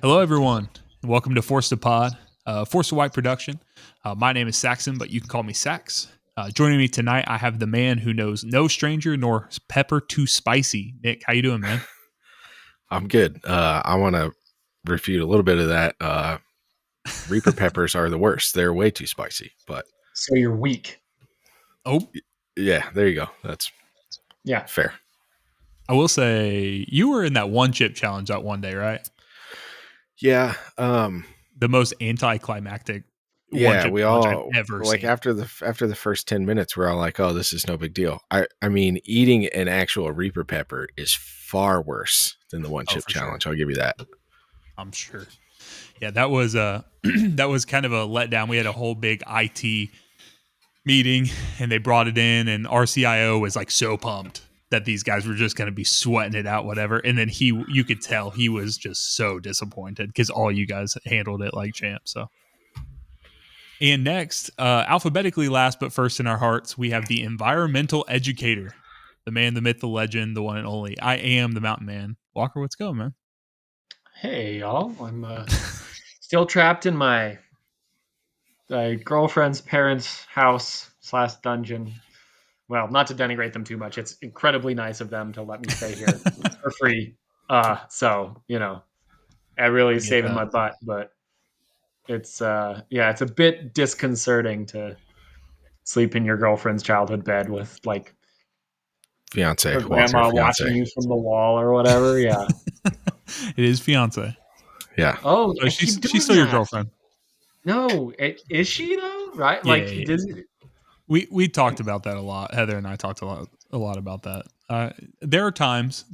Hello, everyone, and welcome to ForcedToPod, Force to White production. My name is Saxon, but you can call me Sax. Joining me tonight, I have the man who knows no stranger nor pepper too spicy. Nick, how you doing, man? I'm good. I want to refute a little bit of that. Reaper peppers are the worst. They're way too spicy, but So you're weak. Oh, yeah, there you go. That's Yeah. fair. I will say you were in that one chip challenge that one day, right? Yeah. The most anticlimactic one Yeah, chip we challenge all I've ever like seen. after the first 10 minutes, we're all like, "Oh, this is no big deal." I mean, eating an actual Reaper pepper is far worse than the one chip challenge. Sure. I'll give you that. I'm sure. Yeah, that was that was kind of a letdown. We had a whole big IT meeting and they brought it in, and our CIO was like so pumped that these guys were just going to be sweating it out, whatever. And then you could tell he was just so disappointed because all you guys handled it like champs. So, and next, alphabetically last but first in our hearts, we have the environmental educator, the man, the myth, the legend, the one and only. I am the mountain man. Walker, what's going, man? Hey, y'all. I'm still trapped in my girlfriend's parents' house / dungeon. Well, not to denigrate them too much. It's incredibly nice of them to let me stay here for free. So I really I get saving that. my butt, but it's it's a bit disconcerting to sleep in your girlfriend's childhood bed with like Fiance, her Walker, grandma fiance. watching you from the wall or whatever. Yeah. It is fiance. Yeah. Oh, So I keep doing she's still your that. girlfriend. No, is she though? Right? Yeah, Like, yeah. didn't We talked about that a lot. Heather and I talked a lot about that. There are times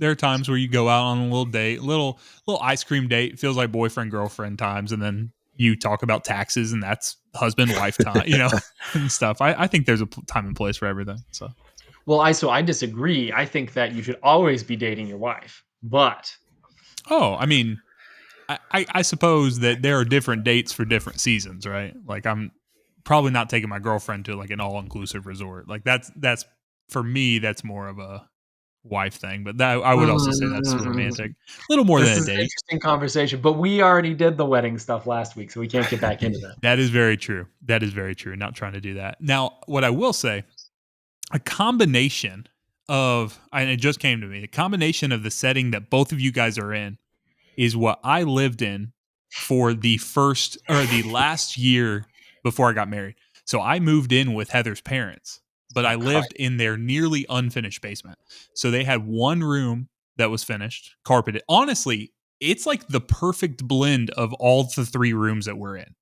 where you go out on a little date, little ice cream date. It feels like boyfriend girlfriend times, and then you talk about taxes, and that's husband wife time, and stuff. I think there's a time and place for everything. So I disagree. I think that you should always be dating your wife. But I mean, I suppose that there are different dates for different seasons, right? Like I'm probably not taking my girlfriend to like an all inclusive resort. Like that's for me, that's more of a wife thing. But that I would also say that's romantic, a little more this than a is an date. interesting conversation. But we already did the wedding stuff last week, so we can't get back into that. That is very true. That is very true. Not trying to do that. Now, what I will say, a combination of, and it just came to me, a combination of the setting that both of you guys are in is what I lived in for the last year before I got married. So I moved in with Heather's parents, but I lived in their nearly unfinished basement. So they had one room that was finished, carpeted. Honestly, it's like the perfect blend of all the three rooms that we're in.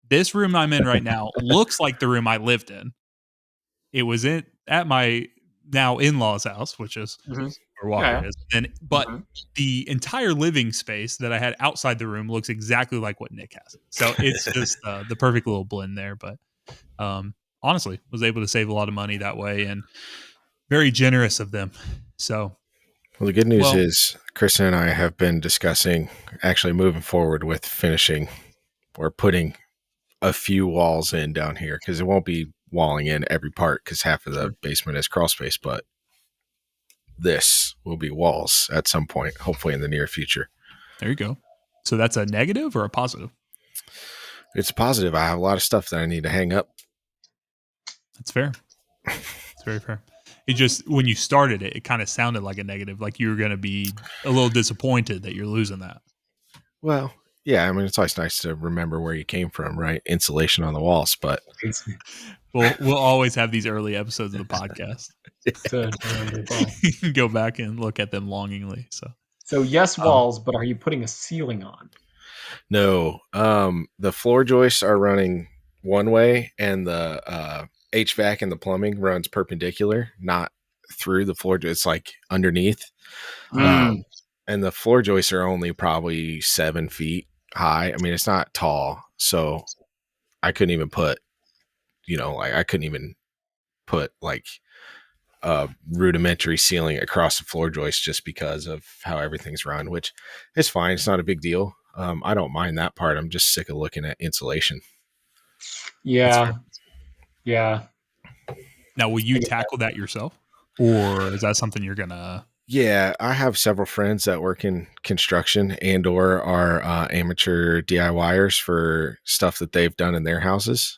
This room I'm in right now looks like the room I lived in. It was at my now in-laws house, which is where Walker is. But the entire living space that I had outside the room looks exactly like what Nick has. So it's just the perfect little blend there. But honestly, was able to save a lot of money that way, and very generous of them. So, well, the good news is Kristen and I have been discussing actually moving forward with finishing or putting a few walls in down here, because it won't be walling in every part because half of the basement is crawl space, but this will be walls at some point, hopefully in the near future. There you go. So that's a negative or a positive? It's a positive. I have a lot of stuff that I need to hang up. That's fair. It's very fair. It just, when you started it, it kind of sounded like a negative, like you were going to be a little disappointed that you're losing that. Well, yeah, I mean, it's always nice to remember where you came from, right? Insulation on the walls, but we'll always have these early episodes of the podcast. You can go back and look at them longingly. So yes, walls, but are you putting a ceiling on? No. The floor joists are running one way, and the HVAC and the plumbing runs perpendicular, not through the floor. It's like underneath. And the floor joists are only probably 7 feet high. I mean, it's not tall, so I couldn't even put, I couldn't even put like a rudimentary ceiling across the floor joist just because of how everything's run, which is fine. It's not a big deal. I don't mind that part. I'm just sick of looking at insulation. Yeah. Yeah. Now, will you tackle that yourself, or is that something you're gonna Yeah, I have several friends that work in construction and or are amateur DIYers for stuff that they've done in their houses.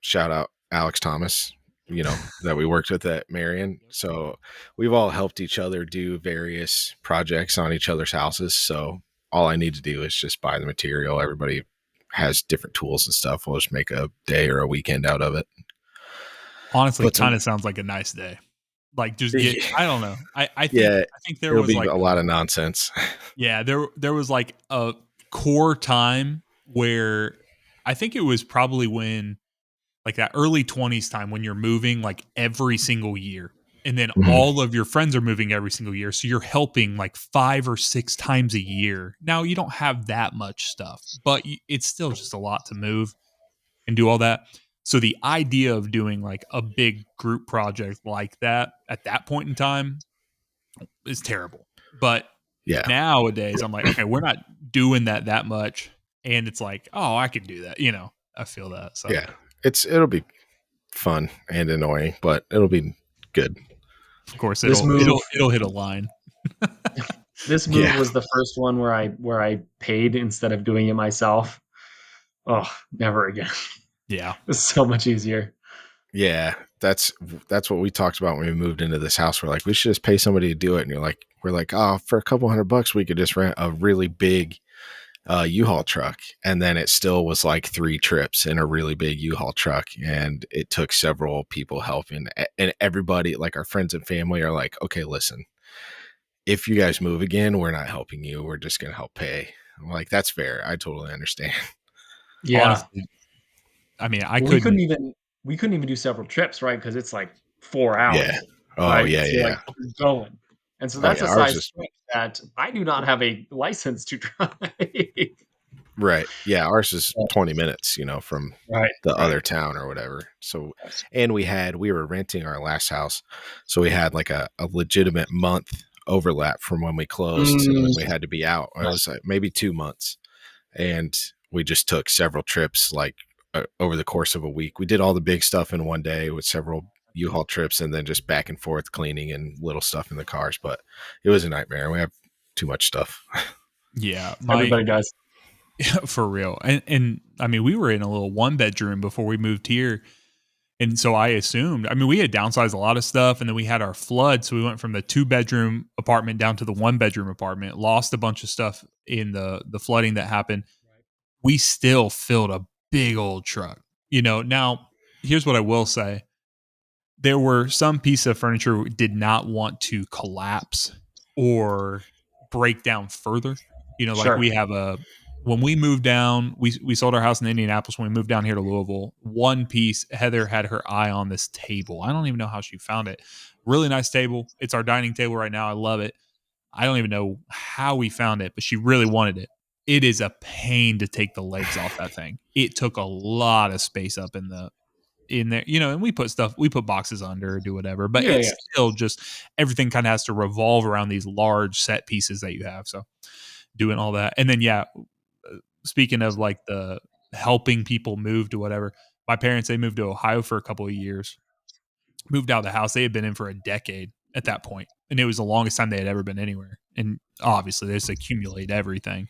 Shout out Alex Thomas, that we worked with at Marion. So we've all helped each other do various projects on each other's houses. So all I need to do is just buy the material. Everybody has different tools and stuff. We'll just make a day or a weekend out of it. Honestly, Put some, kind of sounds like a nice day. Like just get, yeah, I don't know. yeah, I think there it'll was be like a lot of nonsense. yeah, there was like a core time where I think it was probably when like that early 20s time when you're moving like every single year. And then Mhm. all of your friends are moving every single year. So you're helping like 5 or 6 times a year. Now you don't have that much stuff, but it's still just a lot to move and do all that. So the idea of doing like a big group project like that at that point in time is terrible. But Yeah, nowadays I'm like, okay, we're not doing that much. And it's like, oh, I could do that. I feel that. So yeah. It'll be fun and annoying, but it'll be good. of course This it'll move it'll it'll hit a line. this move Yeah, was the first one where I paid instead of doing it myself. Oh, never again. Yeah. It's so much easier. yeah. That's what we talked about when we moved into this house. We're like, we should just pay somebody to do it. And we're like, oh, for a couple $100, we could just rent a really big U-Haul truck. And then it still was like 3 trips in a really big U-Haul truck. And it took several people helping. And everybody, like our friends and family, are like, okay, listen, if you guys move again, we're not helping you. We're just going to help pay. I'm like, that's fair. I totally understand. Yeah. Honestly, I mean, I Well, we couldn't couldn't. even we couldn't even do several trips, right? Because it's like Yeah. 4 hours, Oh, right? yeah, So yeah, like yeah. we're going. And so Oh, that's yeah. a Ours size is trip that I do not have a license to drive. right. Yeah. Ours is 20 minutes, from Right, the right. other town or whatever. So, and we were renting our last house. So we had like a legitimate month overlap from when we closed to when Mm, we had to be out. It right. was like maybe 2 months. And we just took several trips like over the course of a week. We did all the big stuff in one day with several U-Haul trips and then just back and forth cleaning and little stuff in the cars. But it was a nightmare. We have too much stuff. Yeah, my Everybody does. for real. And I mean, we were in a little 1 bedroom before we moved here. And so I assumed, I mean, we had downsized a lot of stuff and then we had our flood. So we went from the 2 bedroom apartment down to the 1 bedroom apartment, lost a bunch of stuff in the flooding that happened. We still filled a big old truck. Now here's what I will say. There were some pieces of furniture we did not want to collapse or break down further. Like Sure. we have when we moved down, we sold our house in Indianapolis. When we moved down here to Louisville, one piece, Heather had her eye on this table. I don't even know how she found it. Really nice table. It's our dining table right now. I love it. I don't even know how we found it, but she really wanted it. It is a pain to take the legs off that thing. It took a lot of space up in there, and we put boxes under or do whatever, but Yeah, yeah. it's still just everything kind of has to revolve around these large set pieces that you have. So doing all that. And then, yeah, speaking of like the helping people move to whatever, my parents, they moved to Ohio for a couple of years, moved out of the house. They had been in for a decade at that point, and it was the longest time they had ever been anywhere. And obviously, they just accumulate everything.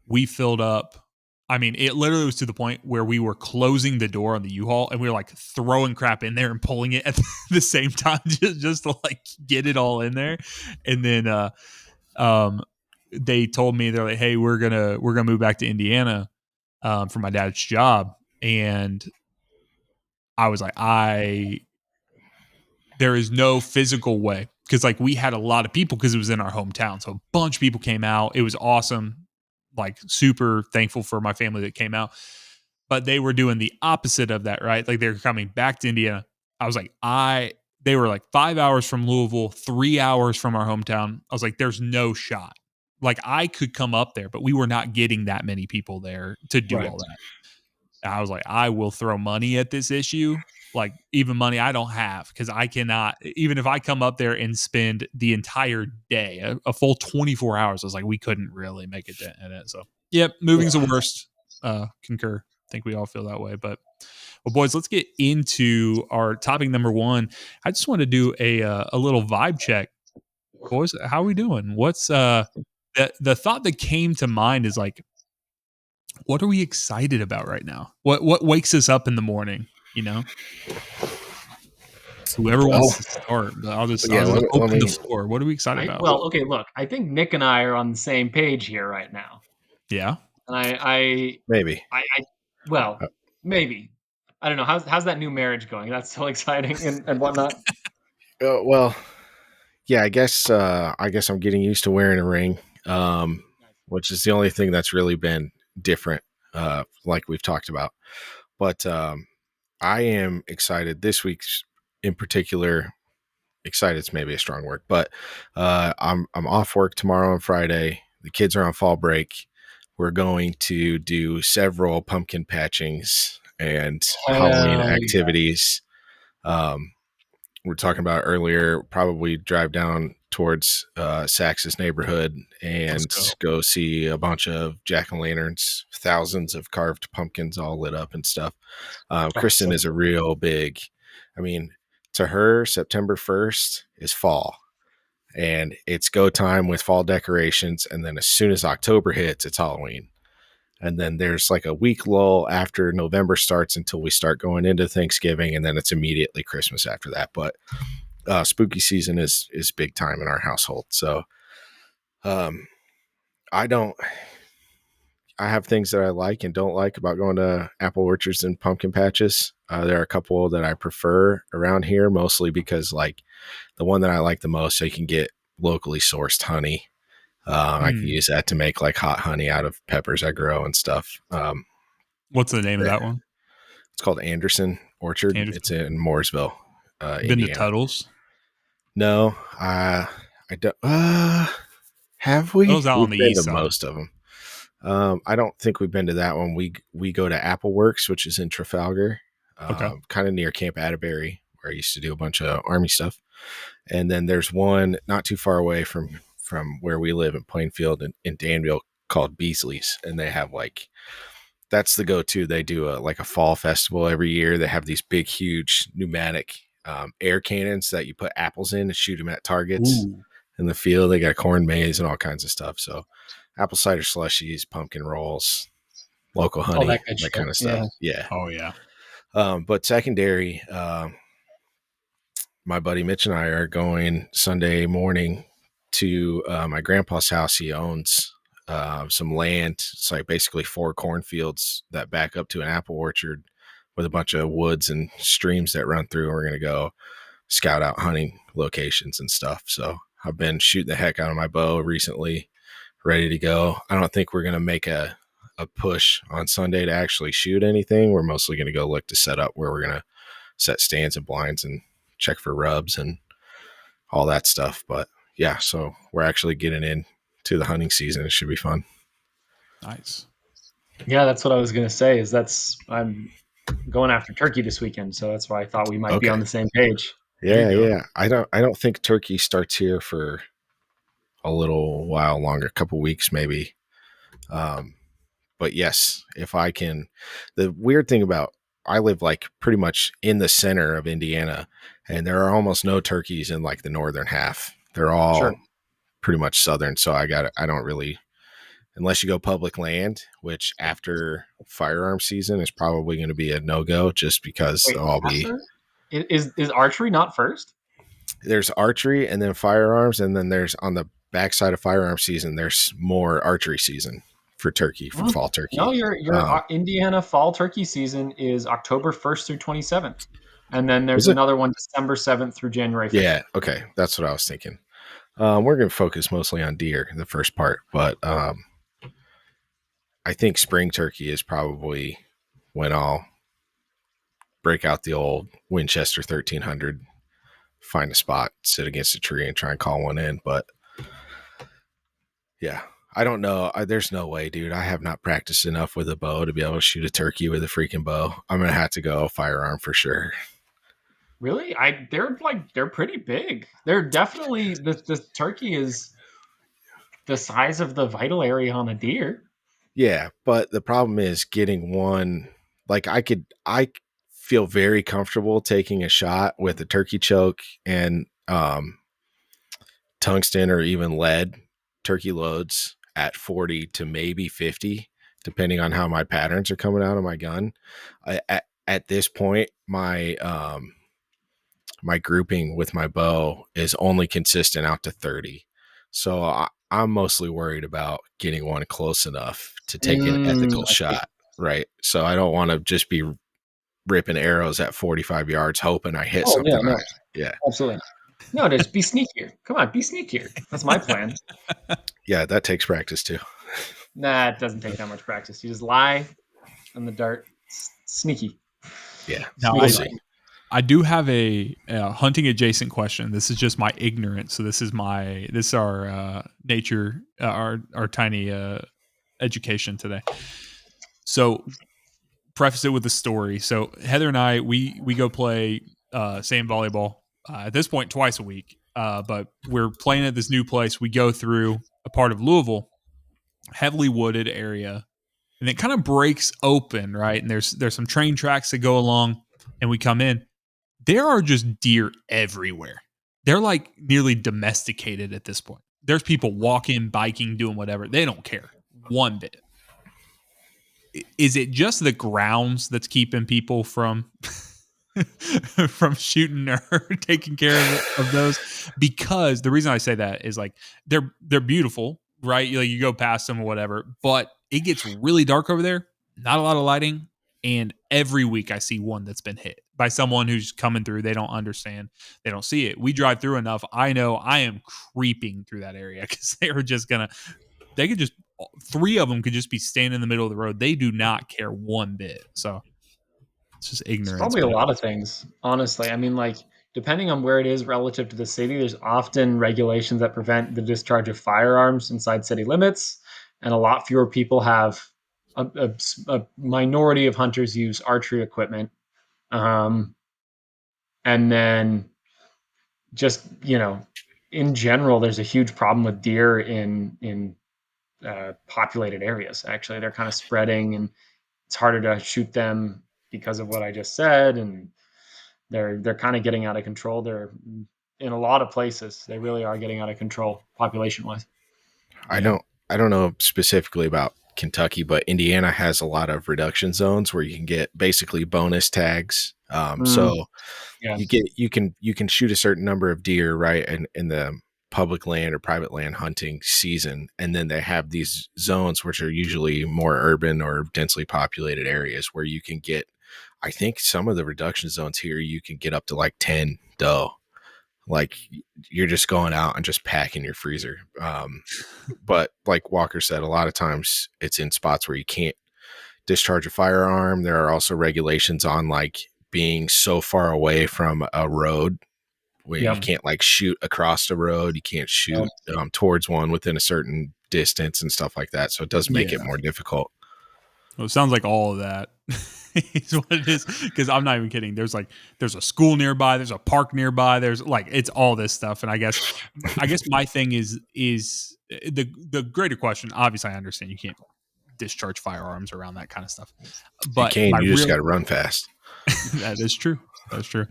We filled up. I mean, it literally was to the point where we were closing the door on the U-Haul and we were like throwing crap in there and pulling it at the same time just to like get it all in there. And then um they told me, they're like, hey, we're gonna move back to Indiana for my dad's job. And I was like, there is no physical way, because like we had a lot of people because it was in our hometown. So a bunch of people came out. It was awesome. Like super thankful for my family that came out. But they were doing the opposite of that, right? Like they were coming back to Indiana. I was like, they were like 5 hours from Louisville, 3 hours from our hometown. I was like, there's no shot. Like I could come up there, but we were not getting that many people there to do Right. all that. I was like, I will throw money at this issue, like even money I don't have, because I cannot, even if I come up there and spend the entire day, a full 24 hours, I was like, we couldn't really make a dent in it. So, yep, moving's the worst. Concur. I think we all feel that way. But, well, boys, let's get into our topic number one. I just want to do a little vibe check boys, how are we doing? What's the thought that came to mind is like, what are we excited about right now? What wakes us up in the morning? You know, whoever wants Well, to start, but I'll just yeah. Let open the me. floor. What are we excited about? Well, okay, look, I think Nick and I are on the same page here right now. Yeah. And I Maybe. well, Uh, maybe. I don't know. How's that new marriage going? That's so exciting and whatnot. well, yeah. I guess I'm getting used to wearing a ring, which is the only thing that's really been different, like we've talked about. But I am excited this week's in particular. Excited's maybe a strong word, but I'm off work tomorrow and Friday. The kids are on fall break. We're going to do several pumpkin patchings and Halloween Hell yeah. activities. Um, we're talking about earlier, probably drive down towards Sax's neighborhood Let's and go. go see a bunch of jack-o'-lanterns, thousands of carved pumpkins all lit up and stuff. That's Kristen so is a cool. real big, I mean, to her, September 1st is fall. And it's go time with fall decorations. And then as soon as October hits, it's Halloween. And then there's like a week lull after November starts until we start going into Thanksgiving. And then it's immediately Christmas after that. But spooky season is big time in our household. So um, I don't. I have things that I like and don't like about going to apple orchards and pumpkin patches. There are a couple that I prefer around here, mostly because like the one that I like the most, I can get locally sourced honey. I can Hmm. use that to make like hot honey out of peppers I grow and stuff. What's the name of that one? It's called Anderson Orchard. It's Anderson. in Mooresville, Been to Indiana. Tuttle's. No, I don't. Have we? Tuttle's out on We've the been east to side. most of them. I don't think we've been to that one. We go to Appleworks, which is in Trafalgar, Okay. kind of near Camp Atterbury, where I used to do a bunch of Army stuff. And then there's one not too far away from where we live in Plainfield in Danville called Beasley's, and they have like that's the go-to. They do like a fall festival every year. They have these big, huge pneumatic air cannons that you put apples in and shoot them at targets Ooh. in the field. They got corn maze and all kinds of stuff. So apple cider slushies, pumpkin rolls, local All that honey, good that shit. kind of Yeah. stuff. Yeah. Oh yeah. But secondary, my buddy Mitch and I are going Sunday morning to my grandpa's house. He owns some land. It's like basically 4 cornfields that back up to an apple orchard with a bunch of woods and streams that run through. We're going to go scout out hunting locations and stuff. So I've been shooting the heck out of my bow recently, ready to go. I don't think we're going to make a push on Sunday to actually shoot anything. We're mostly going to go look to set up where we're going to set stands and blinds and check for rubs and all that stuff. But yeah, so we're actually getting in to the hunting season. It should be fun. Nice. Yeah, that's what I was gonna say. I'm going after turkey this weekend, so that's why I thought we might be Okay. on the same page. There you Yeah, go. yeah. I don't think turkey starts here for a little while longer, a couple weeks maybe. Um, but yes, if I can, the weird thing about I live like pretty much in the center of Indiana, and there are almost no turkeys in like the northern half. They're Sure. all pretty much southern. So I don't really, unless you go public land, which after firearm season is probably going to be a no go, just because Wait, they'll all be after? Is archery not first? there's archery and then firearms, and then there's on the backside of firearm season, there's more archery season for turkey for What? fall No, turkey. your Indiana fall turkey season is October 1st through 27th. And then there's Is it? another one December 7th through January 15th. Yeah. Okay. That's what I was thinking. We're going to focus mostly on deer, the first part, but I think spring turkey is probably when I'll break out the old Winchester 1300, find a spot, sit against a tree, and try and call one in. But yeah, I don't know. There's no way, dude. I have not practiced enough with a bow to be able to shoot a turkey with a freaking bow. I'm going to have to go firearm for sure. Really? They're pretty big. They're definitely the turkey is the size of the vital area on a deer. Yeah, but the problem is getting one. Like I feel very comfortable taking a shot with a turkey choke and tungsten or even lead turkey loads at 40 to maybe 50, depending on how my patterns are coming out of my gun. At this point, my grouping with my bow is only consistent out to 30. So I'm mostly worried about getting one close enough to take an ethical I see. shot, right? So I don't want to just be ripping arrows at 45 yards hoping I hit Oh, yeah, something. no, Yeah. absolutely. No, just be sneakier. Come on, be sneakier. That's my plan. Yeah, that takes practice too. Nah, it doesn't take that much practice. You just lie on the dart. Sneaky. Yeah, Now, we'll Sneaky see. line. I do have a hunting adjacent question. This is just my ignorance. So this is our nature, our tiny education today. So preface it with a story. So Heather and I, we go play sand volleyball at this point twice a week. But we're playing at this new place. We go through a part of Louisville, heavily wooded area, and it kind of breaks open, right? And there's some train tracks that go along, and we come in. There are just deer everywhere. They're like nearly domesticated at this point. There's people walking, biking, doing whatever. They don't care one bit. Is it just the grounds that's keeping people from from shooting or taking care of those? Because the reason I say that is like they're beautiful, right? Like you go past them or whatever, but it gets really dark over there. Not a lot of lighting, and every week I see one that's been hit by someone who's coming through. They don't understand. They don't see it. We drive through enough. I know I am creeping through that area because they are just gonna. They could just three of them could just be standing in the middle of the road. They do not care one bit. So it's just It's ignorance, probably a but lot of things, honestly. I mean, like, depending on where it is relative to the city, there's often regulations that prevent the discharge of firearms inside city limits, and a lot fewer people have a minority of hunters use archery equipment. Um, and then just, in general, there's a huge problem with deer in populated areas. Actually, they're kind of spreading, and it's harder to shoot them because of what I just said, and they're kind of getting out of control. They're in a lot of places. They really are getting out of control population wise. I yeah, don't I don't know specifically about Kentucky, but Indiana has a lot of reduction zones where you can get basically bonus tags. Mm, So yeah. you can shoot a certain number of deer right in the public land or private land hunting season, and then they have these zones which are usually more urban or densely populated areas where you can get. I think some of the reduction zones here you can get up to like 10 doe. Like you're just going out and just packing your freezer. But like Walker said, a lot of times it's in spots where you can't discharge a firearm. There are also regulations on like being so far away from a road where you Yep. can't like shoot across the road. You can't Yep. shoot towards one within a certain distance and stuff like that. So it does make it yeah. more difficult. Well, it sounds like all of that is what it is. Because I'm not even kidding. There's a school nearby. There's a park nearby. There's like it's all this stuff. And I guess my thing is the greater question. Obviously, I understand you can't discharge firearms around that kind of stuff. You But can, my you just real got to run fast. that is true. That's true.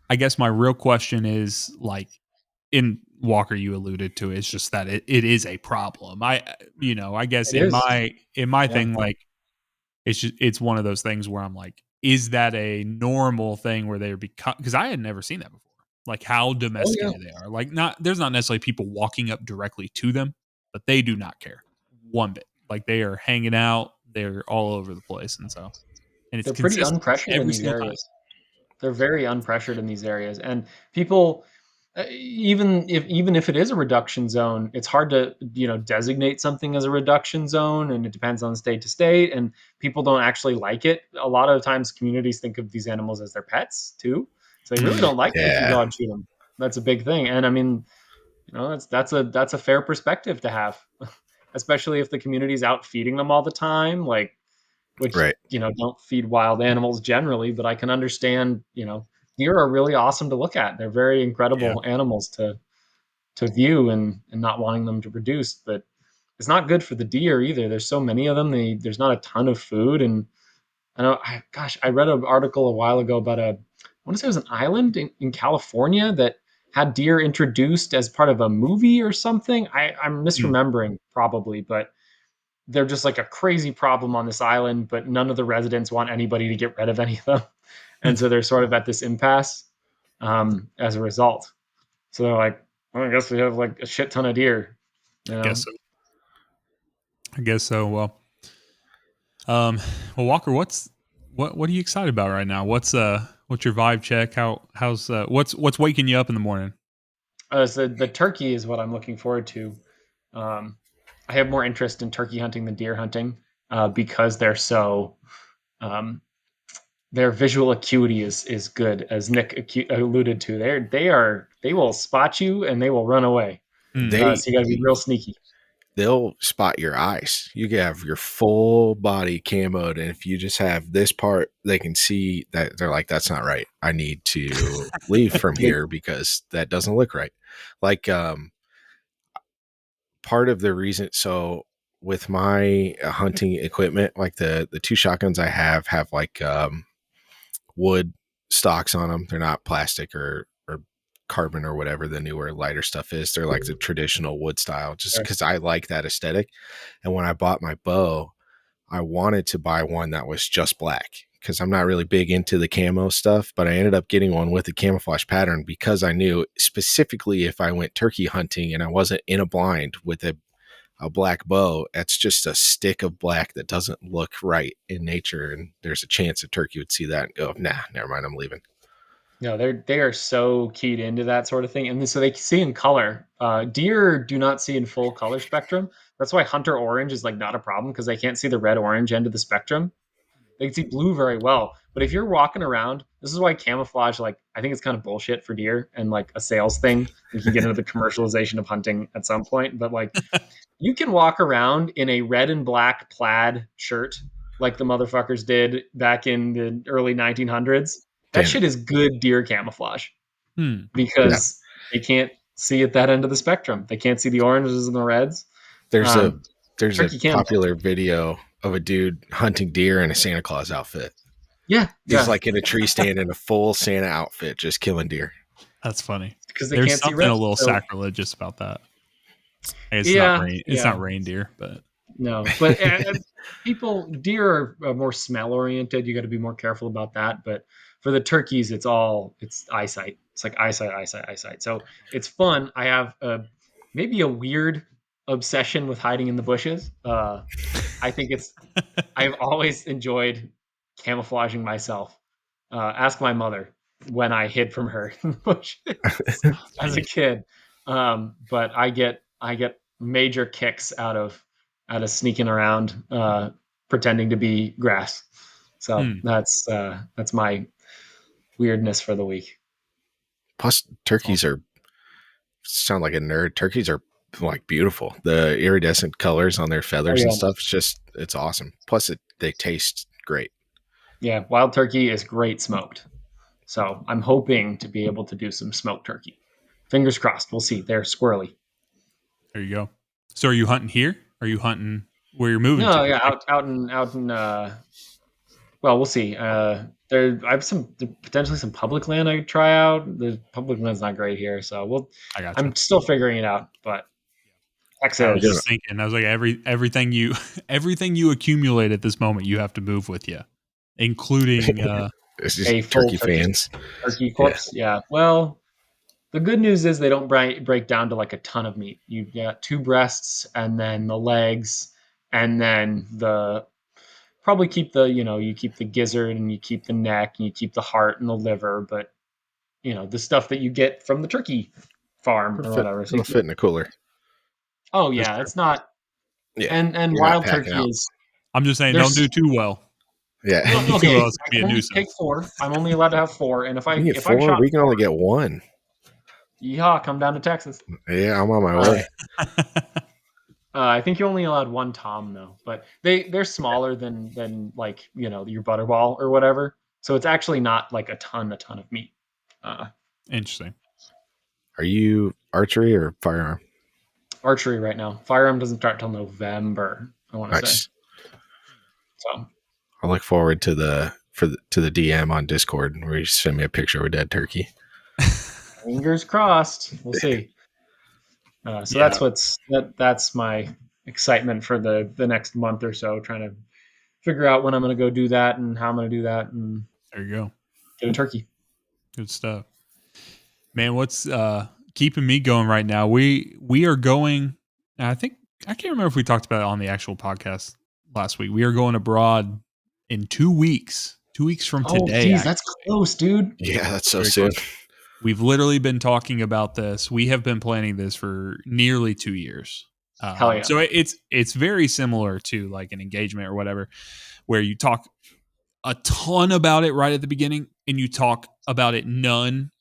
I guess my real question is like in Walker, you alluded to it's just that it is a problem. I guess It in is. my Yeah. thing, like it's one of those things where I'm like, is that a normal thing where they're because I had never seen that before. Like how Oh yeah. domesticated they are. Like there's not necessarily people walking up directly to them, but they do not care one bit. Like they are hanging out, they're all over the place, and it's They're pretty consistent unpressured in every these single time. areas. They're very unpressured in these areas, and people, even if it is a reduction zone, it's hard to designate something as a reduction zone, and it depends on state to state, and people don't actually like it. A lot of times, communities think of these animals as their pets too, so they really Mm, don't like it if you go Yeah. out and shoot them. That's a big thing, and I mean, that's a fair perspective to have, especially if the community's out feeding them all the time, like which Right. don't feed wild animals generally, but I can understand, deer are really awesome to look at. They're very yeah. incredible animals to view and not wanting them to produce, but it's not good for the deer either. There's so many of them. There's not a ton of food, and I read an article a while ago about I want to say it was an island in California that had deer introduced as part of a movie or something. I'm Hmm. misremembering probably, but they're just like a crazy problem on this island, but none of the residents want anybody to get rid of any of them. Hmm. And so they're sort of at this impasse as a result. So they're like, well, I guess we have like a shit ton of deer, you I know? guess so. I guess so. Um, well, Walker, what are you excited about right now? What's your vibe check? How's what's waking you up in the morning? So the turkey is what I'm looking forward to. Um, I have more interest in turkey hunting than deer hunting because they're so um, their visual acuity is good, as Nic alluded to. They will spot you and they will run away. Hmm. They So you got to be real sneaky. they'll spot your eyes. You can have your full body camoed, and if you just have this part, they can see that they're like, "That's not right. I need to leave from They, here because that doesn't look right." Like part of the reason, so with my hunting equipment, like the two shotguns I have like wood stocks on them. They're not plastic or carbon or whatever the newer lighter stuff is. They're like the traditional wood style, just because I like that aesthetic. And when I bought my bow, I wanted to buy one that was just black because I'm not really big into the camo stuff, but I ended up getting one with a camouflage pattern because I knew specifically if I went turkey hunting and I wasn't in a blind with a black bow, it's just a stick of black that doesn't look right in nature. And there's a chance a turkey would see that and go, nah, never mind, I'm leaving. no, they are so keyed into that sort of thing, and so they see in color. Deer do not see in full color spectrum. That's why hunter orange is like not a problem because they can't see the red orange end of the spectrum. They can see blue very well. But if you're walking around, this is why camouflage, like, I think it's kind of bullshit for deer and like a sales thing. We can get into the commercialization of hunting at some point. But like, you can walk around in a red and black plaid shirt like the motherfuckers did back in the early 1900s. That Damn. shit is good deer camouflage Hmm. Yeah. because they can't see at that end of the spectrum. They can't see the oranges and the reds. There's a Um, there's a Turkey can. popular video of a dude hunting deer in a Santa Claus outfit. Yeah, He's yeah, like in a tree stand in a full Santa outfit, just killing deer. That's funny. because they There's can't see something red. a little So sacrilegious about that. It's not yeah, rain. It's yeah. not reindeer, but No, but deer are more smell oriented. You got to be more careful about that. But for the turkeys, it's eyesight. It's like eyesight, eyesight, eyesight. So it's fun. I have maybe a weird obsession with hiding in the bushes. I think I've always enjoyed camouflaging myself. Ask my mother when I hid from her in the bushes as a kid. But I get major kicks out of sneaking around, pretending to be grass. So hmm. that's my weirdness for the week. Plus, That's turkeys awesome. are sound like a nerd. Turkeys are like beautiful. The iridescent colors on their Oh feathers and yeah, stuff. It's awesome. Plus, they taste great. yeah. Wild turkey is great smoked. So I'm hoping to be able to do some smoked turkey. Fingers crossed. We'll see. They're squirrely. There you go. So are you hunting here? Are you hunting where you're moving to? No, yeah, out in well, we'll see. I have potentially some public land I could try out. The public land's not great here, so I gotcha. I'm still figuring it out. But I was We're gonna Texas, just thinking. I was like, everything you everything you accumulate at this moment, you have to move with you, including. it's just a full turkey fans. turkey Yeah. corpse. Yeah. Well, the good news is they don't break down to like a ton of meat. You got two breasts, and then the legs, and then the probably keep the you keep the gizzard, and you keep the neck, and you keep the heart and the liver, but the stuff that you get from the turkey farm or whatever. So It'll fit in a cooler. oh That's yeah, true. it's not. Yeah. And You're not wild packing turkey out. is I'm just saying, don't there's do too well. Yeah. Don't do too okay. well. It's I gonna be can a only take nuisance. four. I'm only allowed to have four, and You get if I've four. shot We can four, only get one. yeehaw, come down to Texas. Yeah, I'm on my Uh, way. I think you only allowed one tom though, but they're smaller than like your butterball or whatever. So it's actually not like a ton of meat. Uh, Interesting. Are you archery or firearm? Archery right now. Firearm doesn't start till November. I want to say. Nice. So I look forward to the DM on Discord where you send me a picture of a dead turkey. Fingers crossed. We'll see. So that's my excitement for the next month or so, trying to figure out when I'm going to go do that and how I'm going to do that and There you go. get a turkey. Good stuff. Man, what's keeping me going right now? We are going, I think, I can't remember if we talked about it on the actual podcast last week. We are going abroad in 2 weeks. 2 weeks from today. Geez, that's close, dude. Yeah, that's so Very soon. close. We've literally been talking about this. We have been planning this for nearly 2 years. Hell yeah. So it's very similar to like an engagement or whatever, where you talk a ton about it right at the beginning and you talk about it none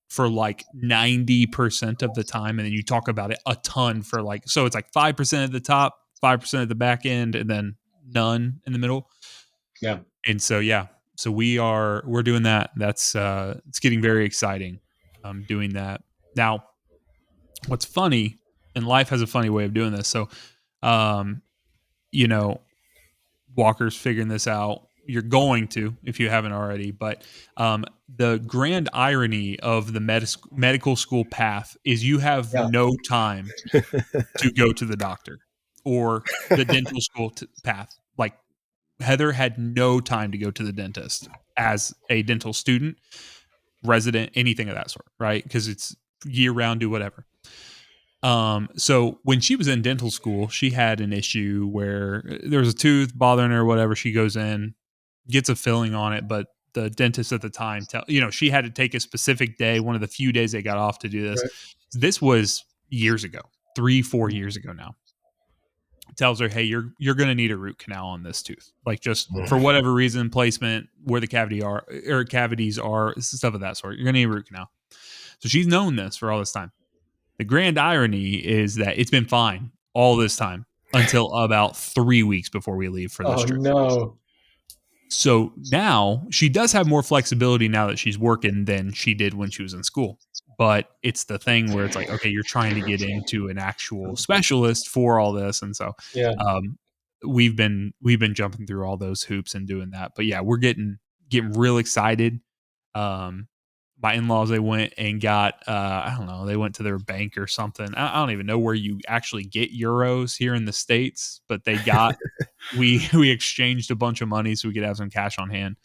for like 90% of the time. And then you talk about it a ton for like, so it's like 5% at the top, 5% at the back end, and then none in the middle. Yeah. And so, yeah, so we're doing that. That's, it's getting very exciting. Doing that now. What's funny, and life has a funny way of doing this. So, you know, Walker's figuring this out. You're going to, if you haven't already, but the grand irony of the medical school path is you have no time to go to the doctor, or the dental school path. Like Heather had no time to go to the dentist as a dental student, resident, anything of that sort, right? Because it's year round, do whatever. So when she was in dental school, she had an issue where there was a tooth bothering her or whatever. She goes in, gets a filling on it, but the dentist at the time she had to take a specific day, one of the few days they got off to do this. Right. This was years ago, 3-4 years ago now. Tells her, hey, you're going to need a root canal on this tooth. Like just for whatever reason, placement, where the cavities are, stuff of that sort. You're going to need a root canal. So she's known this for all this time. The grand irony is that it's been fine all this time until about 3 weeks before we leave for this trip. Oh, no. So now she does have more flexibility now that she's working than she did when she was in school. But it's the thing where it's like, okay, you're trying to get into an actual specialist for all this. And so we've been jumping through all those hoops and doing that. But yeah, we're getting real excited. My in-laws, they went and got, I don't know, they went to their bank or something. I don't even know where you actually get euros here in the States, but they got, we exchanged a bunch of money so we could have some cash on hand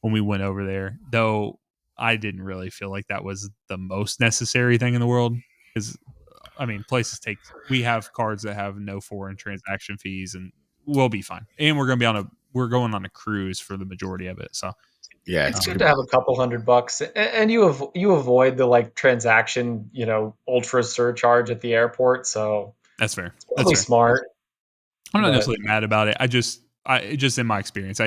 when we went over there. Though I didn't really feel like that was the most necessary thing in the world. Because, I mean, we have cards that have no foreign transaction fees and we'll be fine. And we're going to be we're going on a cruise for the majority of it. So, yeah, it's good to have a couple $100, and you avoid the like transaction, ultra surcharge at the airport. So that's fair. It's probably smart. I'm not necessarily mad about it. I just in my experience,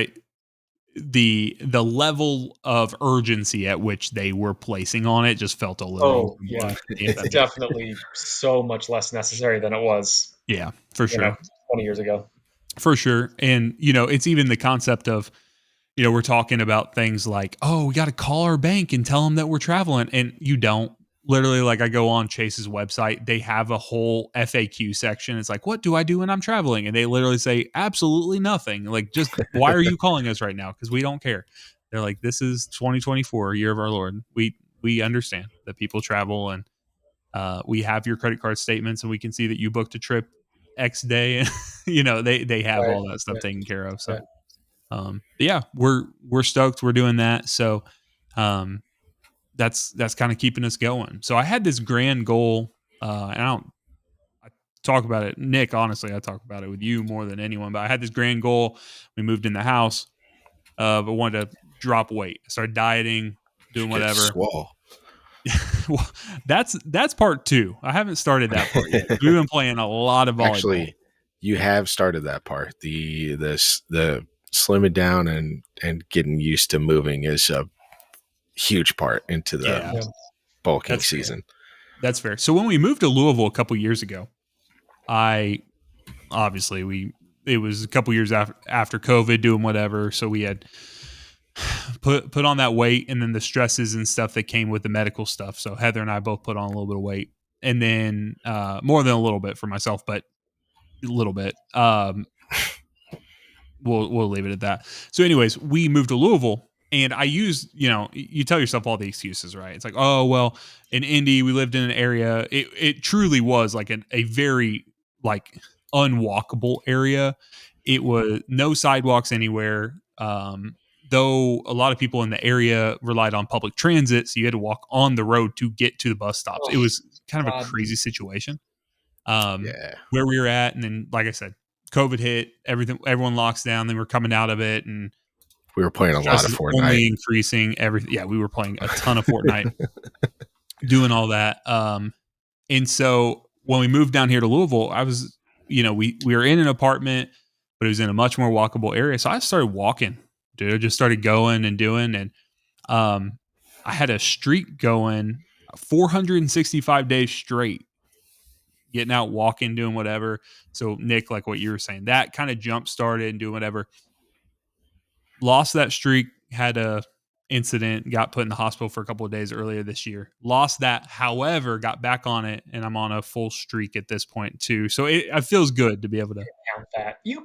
the level of urgency at which they were placing on it just felt a little. Oh yeah, it's definitely so much less necessary than it was. Yeah, for sure. 20 years ago. For sure, and it's even the concept of. We're talking about things like, oh, we got to call our bank and tell them that we're traveling. And you don't. Literally, like I go on Chase's website, they have a whole FAQ section. It's like, what do I do when I'm traveling? And they literally say, absolutely nothing. Like, just why are you calling us right now? Because we don't care. They're like, this is 2024, year of our Lord. We understand that people travel and we have your credit card statements and we can see that you booked a trip X day. And, they have all that stuff taken care of. So. Yeah, we're stoked. We're doing that. So, that's kind of keeping us going. So I had this grand goal, and I talk about it, Nick, honestly, I talk about it with you more than anyone, but I had this grand goal. We moved in the house, but wanted to drop weight. I started dieting, doing whatever. Swole. Well, that's part 2. I haven't started that part yet. We've been playing a lot of volleyball. Actually, you have started that part. The slimming down and getting used to moving is a huge part into the bulking season. Fair. That's fair. So when we moved to Louisville a couple years ago, it was a couple years after COVID, doing whatever. So we had put on that weight, and then the stresses and stuff that came with the medical stuff. So Heather and I both put on a little bit of weight, and then more than a little bit for myself, but a little bit. We'll leave it at that. So anyways, we moved to Louisville And I use, you tell yourself all the excuses, right? It's like, oh, well, in Indy, we lived in an area. It truly was like a very like unwalkable area. It was no sidewalks anywhere. Though a lot of people in the area relied on public transit, so you had to walk on the road to get to the bus stops. It Oh was kind of a God. crazy situation Yeah. where we were at. And then, like I said, COVID hit, everyone locks down. Then we're coming out of it, and We were playing a stress lot of is Fortnite. only increasing. Yeah, we were playing a ton of Fortnite, doing all that. And so when we moved down here to Louisville, I was, we were in an apartment, but it was in a much more walkable area. So I started walking, dude. I just started going and doing, and I had a streak going 465 days straight, getting out, walking, doing whatever. So Nick, like what you were saying, that kind of jump started and doing whatever. Lost that streak, had a incident, got put in the hospital for a couple of days earlier this year. Lost that, however, got back on it, and I'm on a full streak at this point too. So it feels good to be able to Count that. You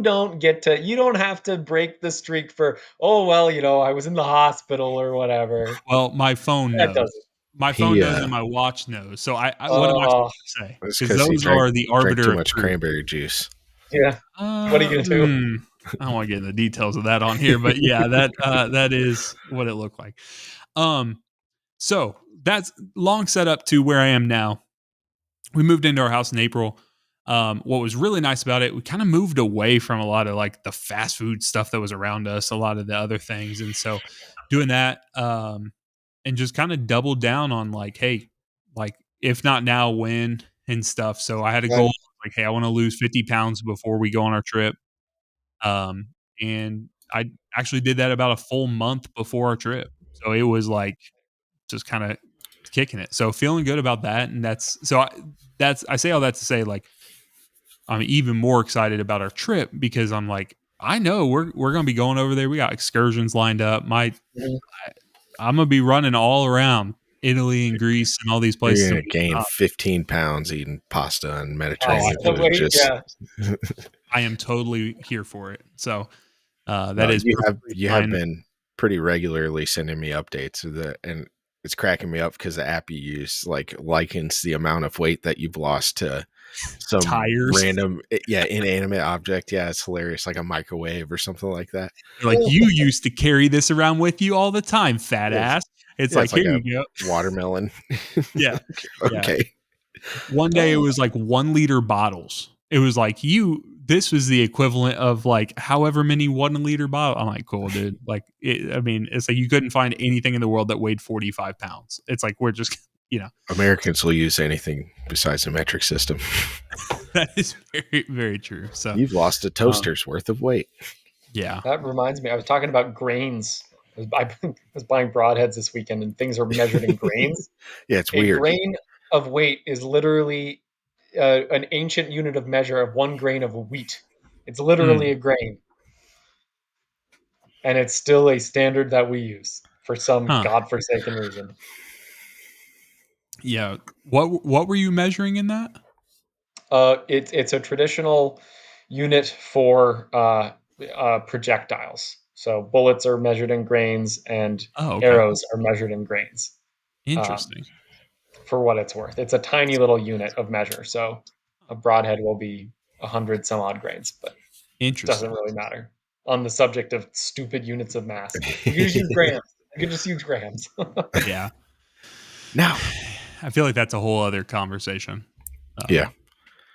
don't have to break the streak for, oh well, I was in the hospital or whatever. Well, my phone That knows. doesn't. My phone He knows and my watch knows. So I what am I Oh, supposed to say? it's Because because he those are the drank arbiter too of much truth. cranberry juice. yeah. What are you gonna do? I don't want to get into the details of that on here, but yeah, that is what it looked like. So that's long set up to where I am now. We moved into our house in April. What was really nice about it, we kind of moved away from a lot of like the fast food stuff that was around us, a lot of the other things. And so doing that, and just kind of doubled down on like, hey, like if not now, when and stuff. So I had a goal Right. like, hey, I want to lose 50 pounds before we go on our trip. And I actually did that about a full month before our trip. So it was like just kind of kicking it. So feeling good about that. And I say all that to say, like, I'm even more excited about our trip because I'm like, I know we're gonna be going over there. We got excursions lined up. Mhm. I'm gonna be running all around Italy and Greece and all these You're places. gonna gain 15 pounds eating pasta and Mediterranean Pasta food. weight, yeah. I am totally here for it. So that No, is perfectly you have fine. been pretty regularly sending me updates of that, and it's cracking me up because the app you use like likens the amount of weight that you've lost to some Tires. random inanimate object. Yeah, it's hilarious, like a microwave or something like that. Like, you used to carry this around with you all the time, fat Yes. ass. It's Yeah, like, it's like here a you go. watermelon. Yeah. Yeah. Okay. One day it was like 1 liter bottles. It was like this was the equivalent of like however many 1 liter bottle. I'm like, cool, dude. Like, it's like you couldn't find anything in the world that weighed 45 pounds. It's like, we're just, Americans will use anything besides a metric system. that is very, very true. So You've lost a toaster's worth of weight. yeah. That reminds me, I was talking about grains. I was buying broadheads this weekend, and things are measured in grains. Yeah, it's A weird. grain of weight is literally an ancient unit of measure of 1 grain of wheat. It's literally a grain, and it's still a standard that we use for some Huh. godforsaken reason. Yeah. What were you measuring in that? It's a traditional unit for projectiles. So bullets are measured in grains, and Oh, okay. arrows are measured in grains. Interesting. For what it's worth, it's a tiny little unit of measure. So a broadhead will be 100 some odd grains, but it doesn't Interesting. really matter. On the subject of stupid units of mass, you can just use grams. You can just use grams. Yeah. Now, I feel like that's a whole other conversation. Yeah.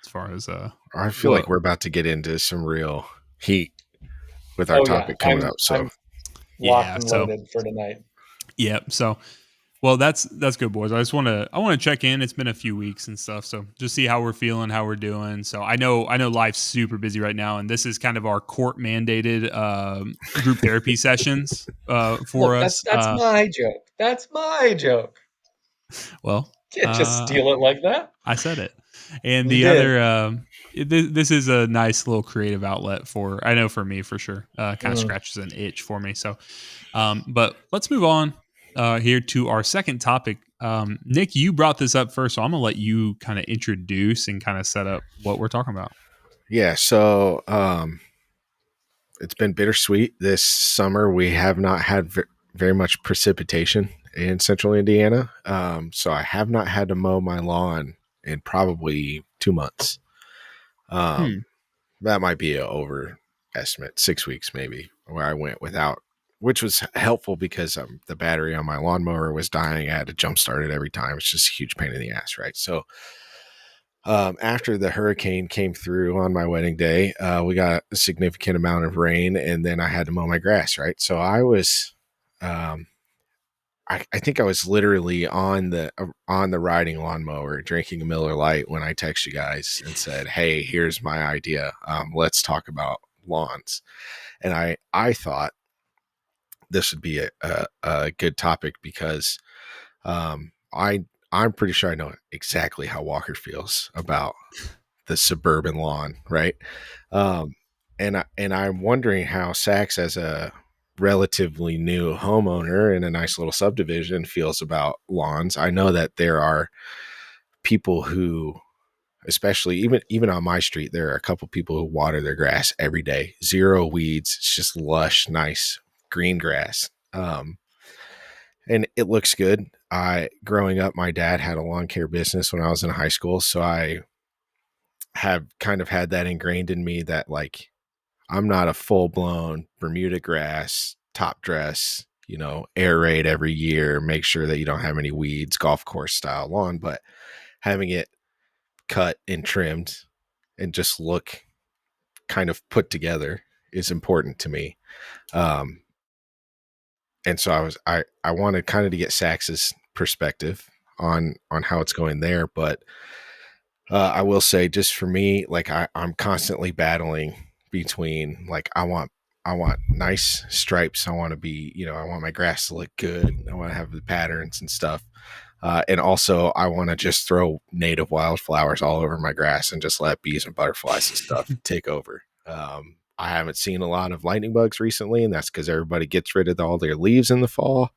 As far as I feel like we're about to get into some real heat with our topic coming up. So I'm locked and loaded for tonight. Yeah. So, well, that's good, boys. I want to check in. It's been a few weeks and stuff, so just see how we're feeling, how we're doing. So I know life's super busy right now, and this is kind of our court mandated group therapy sessions for us. That's my joke. That's my joke. Well, Can't just steal it like that. I said it. And You the did. other, this is a nice little creative outlet for me for sure. Kind of scratches an itch for me. So, but let's move on here to our second topic. Nick, you brought this up first, so I'm gonna let you kind of introduce and kind of set up what we're talking about. Yeah. So it's been bittersweet. This summer we have not had very much precipitation in central Indiana. So I have not had to mow my lawn in probably 2 months. That might be an overestimate, 6 weeks maybe, where I went without, which was helpful because the battery on my lawnmower was dying. I had to jump start it every time. It's just a huge pain in the ass, right? So after the hurricane came through on my wedding day, we got a significant amount of rain, and then I had to mow my grass, right? So I was, I think I was literally on the riding lawnmower drinking a Miller Lite when I text you guys and said, "Hey, here's my idea. Let's talk about lawns." And I thought this would be a good topic because I'm pretty sure I know exactly how Walker feels about the suburban lawn, right? And I'm wondering how Sax, as a relatively new homeowner in a nice little subdivision, feels about lawns. I know that there are people who, especially even on my street, there are a couple people who water their grass every day. Zero weeds. It's just lush, nice green grass. And it looks good. Growing up, my dad had a lawn care business when I was in high school, so I have kind of had that ingrained in me that, like, I'm not a full blown Bermuda grass, top dress, aerate every year, make sure that you don't have any weeds, golf course style lawn, but having it cut and trimmed and just look kind of put together is important to me. And so I wanted kind of to get Sax's perspective on how it's going there, but I will say, just for me, like, I'm constantly battling between, like, I want nice stripes. I want to be, I want my grass to look good. I want to have the patterns and stuff. And also I want to just throw native wildflowers all over my grass and just let bees and butterflies and stuff take over. I haven't seen a lot of lightning bugs recently, and that's because everybody gets rid of all their leaves in the fall.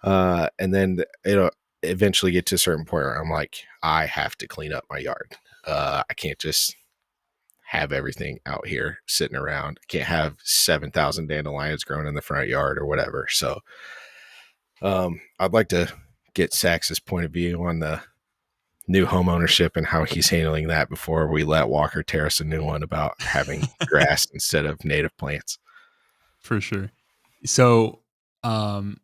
And then it'll eventually get to a certain point where I'm like, I have to clean up my yard. I can't just have everything out here sitting around. I can't have 7,000 dandelions growing in the front yard or whatever. So I'd like to get Sax's point of view on the new home ownership and how he's handling that before we let Walker tear us a new one about having grass instead of native plants. For sure. So, backing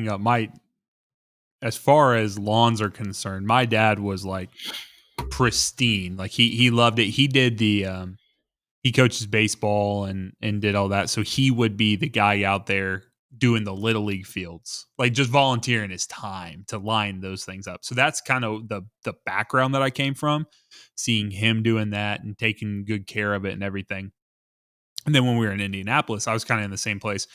up, as far as lawns are concerned, my dad was like pristine. Like he loved it. He did he coaches baseball and did all that. So he would be the guy out there doing the little league fields, like just volunteering his time to line those things up. So that's kind of the background that I came from, seeing him doing that and taking good care of it and everything. And then when we were in Indianapolis, I was kind of in the same place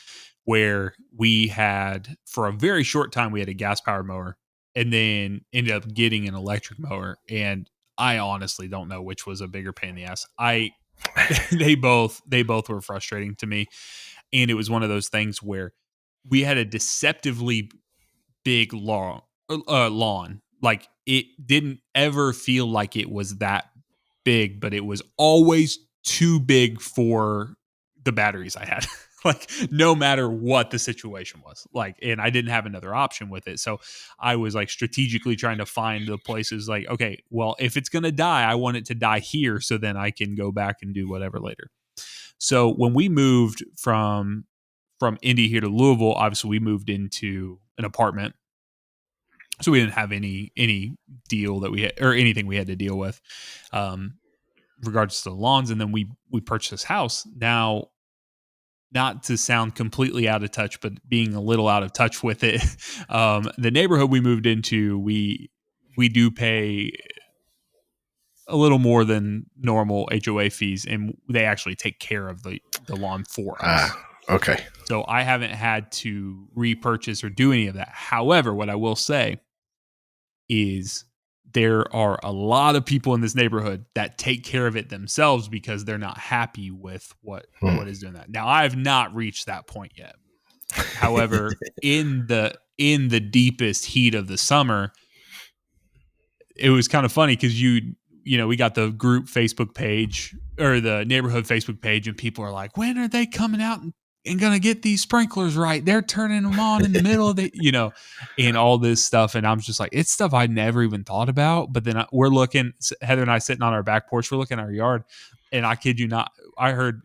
where we had, for a very short time, we had a gas powered mower and then ended up getting an electric mower. And I honestly don't know which was a bigger pain in the ass. They both were frustrating to me. And it was one of those things where we had a deceptively big lawn. Like, it didn't ever feel like it was that big, but it was always too big for the batteries I had. Like, no matter what the situation was, like, and I didn't have another option with it. So I was like strategically trying to find the places like, okay, well, if it's going to die, I want it to die here. So then I can go back and do whatever later. So when we moved from Indy here to Louisville, obviously we moved into an apartment. So we didn't have any deal that we had, or anything we had to deal with, regards to the lawns. And then we purchased this house. Now, not to sound completely out of touch, but being a little out of touch with it, the neighborhood we moved into, we do pay a little more than normal HOA fees, and they actually take care of the lawn for us. Okay. So I haven't had to repurchase or do any of that. However, what I will say is there are a lot of people in this neighborhood that take care of it themselves because they're not happy with what is doing that. Now, I have not reached that point yet. However, in the deepest heat of the summer, it was kind of funny because we got the group Facebook page or the neighborhood Facebook page, and people are like, when are they coming out and going to get these sprinklers right? They're turning them on in the middle of the, and all this stuff. And I'm just like, it's stuff I never even thought about. But then we're looking, Heather and I sitting on our back porch, we're looking at our yard, and I kid you not, I heard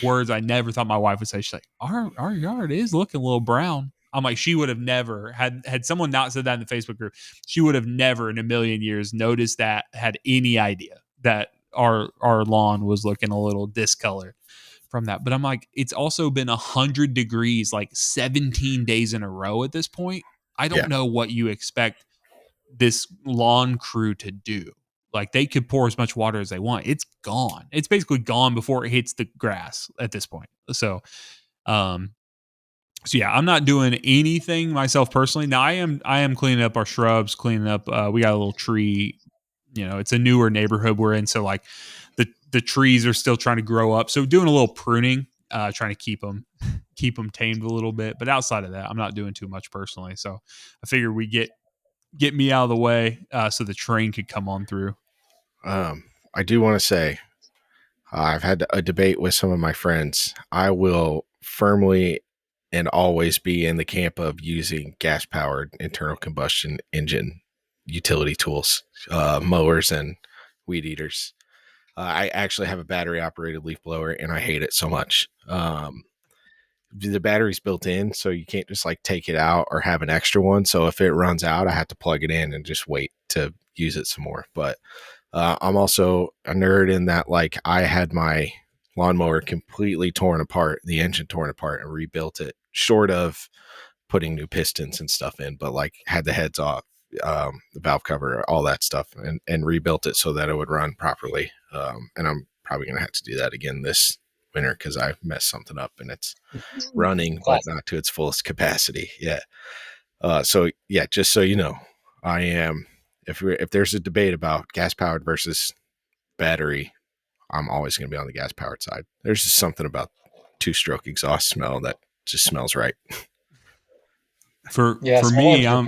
words I never thought my wife would say. She's like, our yard is looking a little brown. I'm like, she would have never had someone not said that in the Facebook group. She would have never in a million years noticed that, had any idea that our lawn was looking a little discolored from that. But I'm like, it's also been 100 degrees like 17 days in a row at this point. I don't know what you expect this lawn crew to do. Like, they could pour as much water as they want. It's gone. It's basically gone before it hits the grass at this point. So yeah, I'm not doing anything myself personally. Now I am cleaning up our shrubs, cleaning up. We got a little tree. It's a newer neighborhood we're in, so like the trees are still trying to grow up. So doing a little pruning, trying to keep them tamed a little bit. But outside of that, I'm not doing too much personally. So I figured we get me out of the way so the train could come on through. I do want to say I've had a debate with some of my friends. I will firmly and always be in the camp of using gas-powered internal combustion engine utility tools, mowers and weed eaters. I actually have a battery-operated leaf blower, and I hate it so much. The battery's built in, so you can't just like take it out or have an extra one. So if it runs out, I have to plug it in and just wait to use it some more. But I'm also a nerd in that, like, I had my lawnmower completely torn apart, the engine torn apart, and rebuilt it, short of putting new pistons and stuff in, but like had the heads off, the valve cover, all that stuff, and rebuilt it so that it would run properly. And I'm probably going to have to do that again this winter because I messed something up and it's running, but not to its fullest capacity. Yeah. So yeah, just so you know, I am, if there's a debate about gas powered versus battery, I'm always going to be on the gas powered side. There's just something about 2-stroke exhaust smell that just smells right. For me, I'm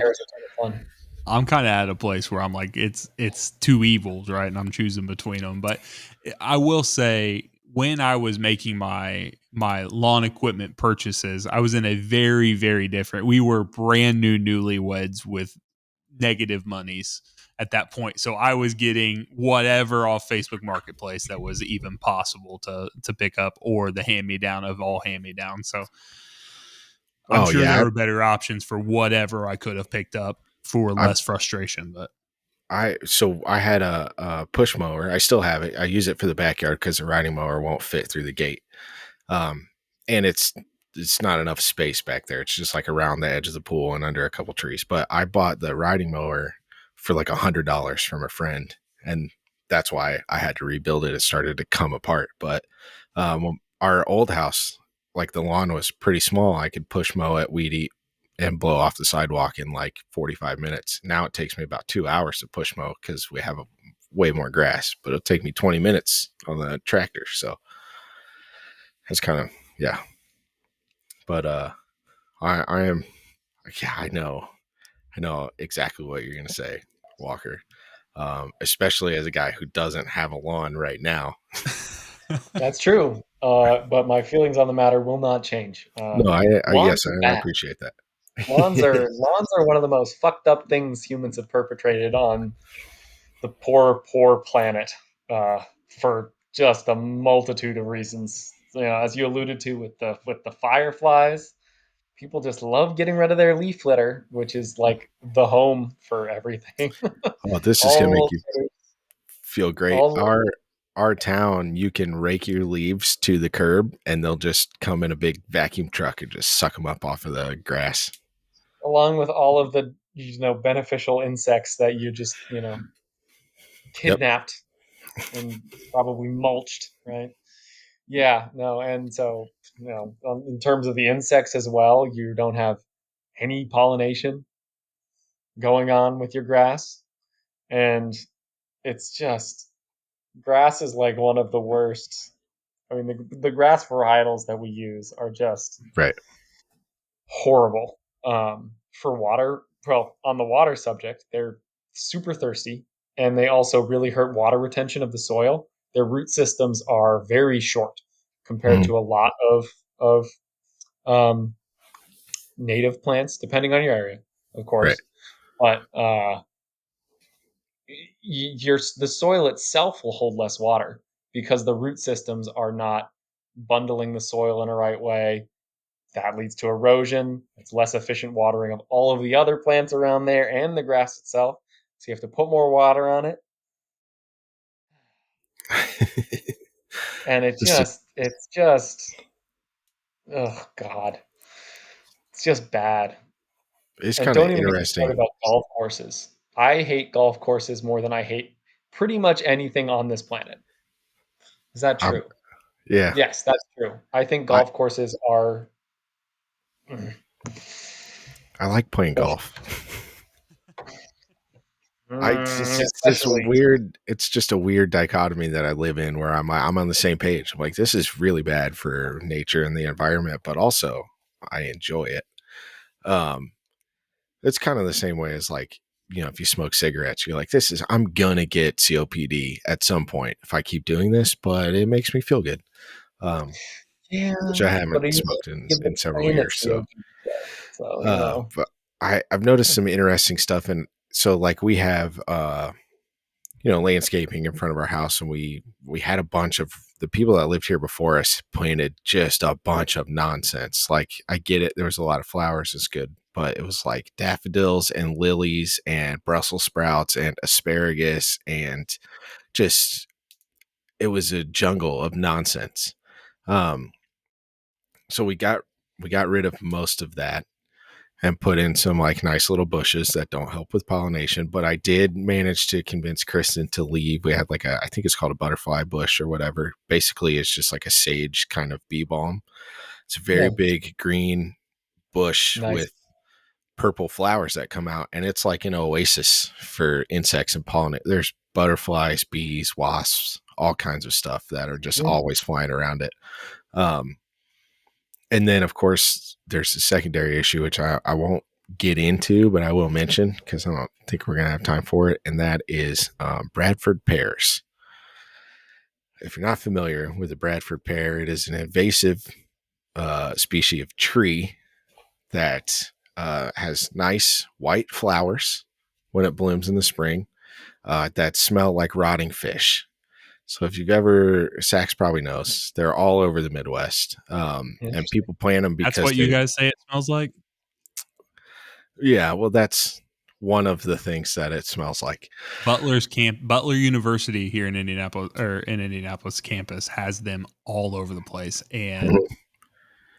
kind of at a place where I'm like, it's two evils, right? And I'm choosing between them. But I will say, when I was making my lawn equipment purchases, I was in a very, very different. We were brand new newlyweds with negative monies at that point, so I was getting whatever off Facebook Marketplace that was even possible to pick up, or the hand me down of all hand me downs. So I'm sure there were better options for whatever I could have picked up for less frustration. But I had a push mower. I still have it. I use it for the backyard because the riding mower won't fit through the gate. And it's not enough space back there. It's just like around the edge of the pool and under a couple trees. But I bought the riding mower for like $100 from a friend, and that's why I had to rebuild it. It started to come apart. But our old house, like, the lawn was pretty small. I could push mow it, weed eat, and blow off the sidewalk in like 45 minutes. Now it takes me about 2 hours to push mow because we have way more grass, but it'll take me 20 minutes on the tractor. So it's kind of, yeah. But I am, yeah, I know exactly what you're going to say, Walker. Especially as a guy who doesn't have a lawn right now. That's true. But my feelings on the matter will not change. No, I appreciate that. Lawns are one of the most fucked up things humans have perpetrated on the poor planet, for just a multitude of reasons. As you alluded to with the fireflies, people just love getting rid of their leaf litter, which is like the home for everything. Oh, this is gonna make you feel great. Our town, you can rake your leaves to the curb, and they'll just come in a big vacuum truck and just suck them up off of the grass, along with all of the beneficial insects that you just kidnapped and probably mulched, right? Yeah, no, and so in terms of the insects as well, you don't have any pollination going on with your grass, and it's just, grass is like one of the worst. I mean, the grass varietals that we use are just right? Horrible. For water, well, on the water subject, they're super thirsty and they also really hurt water retention of the soil. Their root systems are very short compared Mhm. to a lot of um, native plants, depending on your area, of Right. course. But the soil itself will hold less water because the root systems are not bundling the soil in a right way. That leads to erosion. It's less efficient watering of all of the other plants around there and the grass itself. So you have to put more water on it, and This is it's just, oh god, it's just bad. it's And kind of don't even get me started interesting. about golf courses. I hate golf courses more than I hate pretty much anything on this planet. Is that Um, true? yeah, Yes, that's true. I think I golf courses are. I like playing golf. It's this Especially. weird. It's just a weird dichotomy that I live in, where I'm on the same page. I'm like, this is really bad for nature and the environment, but also I enjoy it. Um, it's kind of the same way as, like, if you smoke cigarettes, you're like, I'm gonna get COPD at some point if I keep doing this, but it makes me feel good. Um, Yeah, which I but haven't smoked you've in been several trained at years. So, COPD, so you know. but I've noticed some interesting stuff. And so, like, we have, landscaping in front of our house, and we had a bunch of the people that lived here before us planted just a bunch of nonsense. Like, I get it, there was a lot of flowers, it's good, but it was like daffodils and lilies and Brussels sprouts and asparagus, and just, it was a jungle of nonsense. Um, so we got rid of most of that and put in some, like, nice little bushes that don't help with pollination. But I did manage to convince Kristen to leave. We had, like, I think it's called a butterfly bush or whatever. Basically, it's just like a sage kind of bee balm. It's a very Nice, big green bush nice. with purple flowers that come out, and it's like an oasis for insects and pollinate. There's butterflies, bees, wasps, all kinds of stuff that are just Yeah. always flying around it. Um, and then, of course, there's a secondary issue, which I won't get into, but I will mention because I don't think we're going to have time for it. And that is Bradford pears. If you're not familiar with the Bradford pear, it is an invasive species of tree that has nice white flowers when it blooms in the spring that smell like rotting fish. So if you've ever, Sax probably knows, they're all over the Midwest, and Interesting. people plant them That's because what you they, guys say it smells like? yeah, well, that's one of the things that it smells like. Butler University here in Indianapolis, or in Indianapolis campus, has them all over the place. And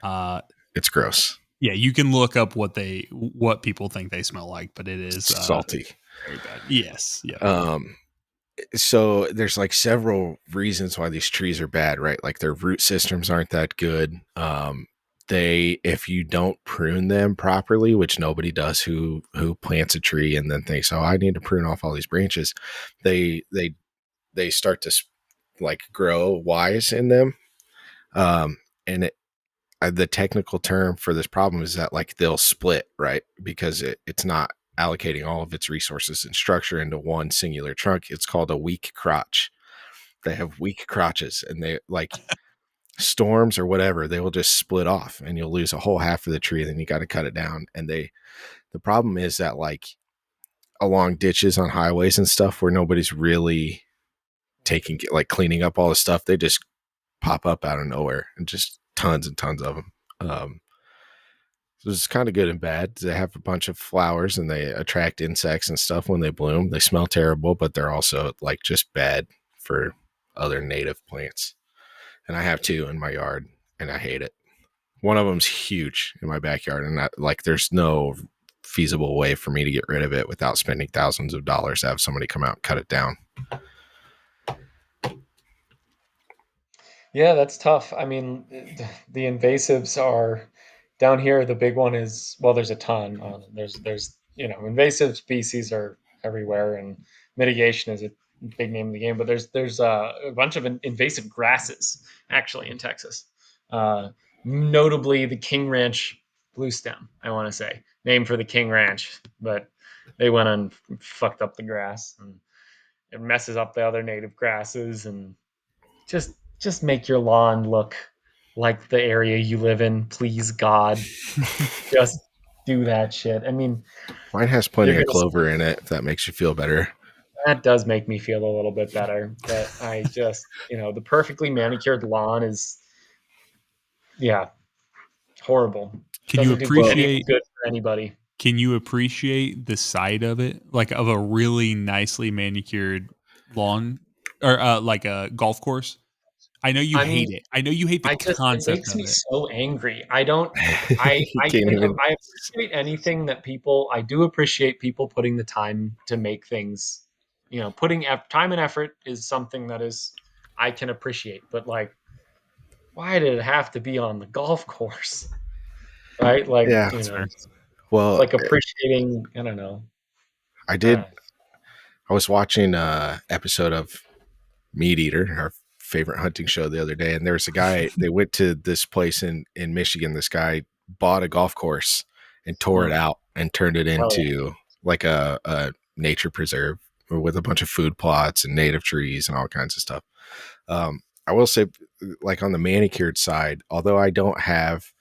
uh It's gross, yeah, you can look up what people think they smell like, but it is salty. very bad. Yes. Yep. Um, so there's, like, several reasons why these trees are bad, right? Like, their root systems aren't that good. If you don't prune them properly, which nobody does, who plants a tree and then thinks, oh, I need to prune off all these branches, they they they start to, like, grow wise in them. And the technical term for this problem is that, like, they'll split, right? Because it's not allocating all of its resources and structure into one singular trunk. It's called a weak crotch. They have weak crotches, and they, like, storms or whatever, they will just split off and you'll lose a whole half of the tree. Then you got to cut it down. And the problem is that, like, along ditches on highways and stuff where nobody's really like, cleaning up all the stuff, they just pop up out of nowhere, and just tons and tons of them. So it's kind of good and bad. They have a bunch of flowers and they attract insects and stuff when they bloom. They smell terrible, but they're also, like, just bad for other native plants. And I have two in my yard, and I hate it. One of them's huge in my backyard, and there's no feasible way for me to get rid of it without spending thousands of dollars to have somebody come out and cut it down. Yeah, that's tough. I mean, the invasives are down here. The big one is, well, there's a ton. There's invasive species are everywhere, and mitigation is a big name of the game. But there's a bunch of invasive grasses actually in Texas. Uh, Notably, the King Ranch blue stem. I want to say named for the King Ranch, but they went and fucked up the grass. And it messes up the other native grasses, and just make your lawn look like the area you live in, please God. Just do that shit. I mean, Mine has you're plenty of gonna clover in it, if that makes you feel better. that does make me feel a little bit better, but I just, the perfectly manicured lawn is, yeah, horrible. Can you Doesn't do Well, any appreciate good for anybody. can you appreciate the sight of it? Like of a really nicely manicured lawn or like a golf course? I know you I hate mean, it. I know you hate the it concept makes of me it. so angry. I don't you can't even. I appreciate anything that people I do appreciate people putting the time to make things, putting time and effort is something that is I can appreciate, but like why did it have to be on the golf course? Right? Like, Yeah. That's fair. Well, like appreciating, I don't know. I did. Uh, I was watching a episode of Meat Eater, our favorite hunting show, the other day, and there was a guy. They went to this place in Michigan. This guy bought a golf course and tore it mm, out and turned it hell yeah. into like a nature preserve with a bunch of food plots and native trees and all kinds of stuff. I will say, like on the manicured side, although I don't have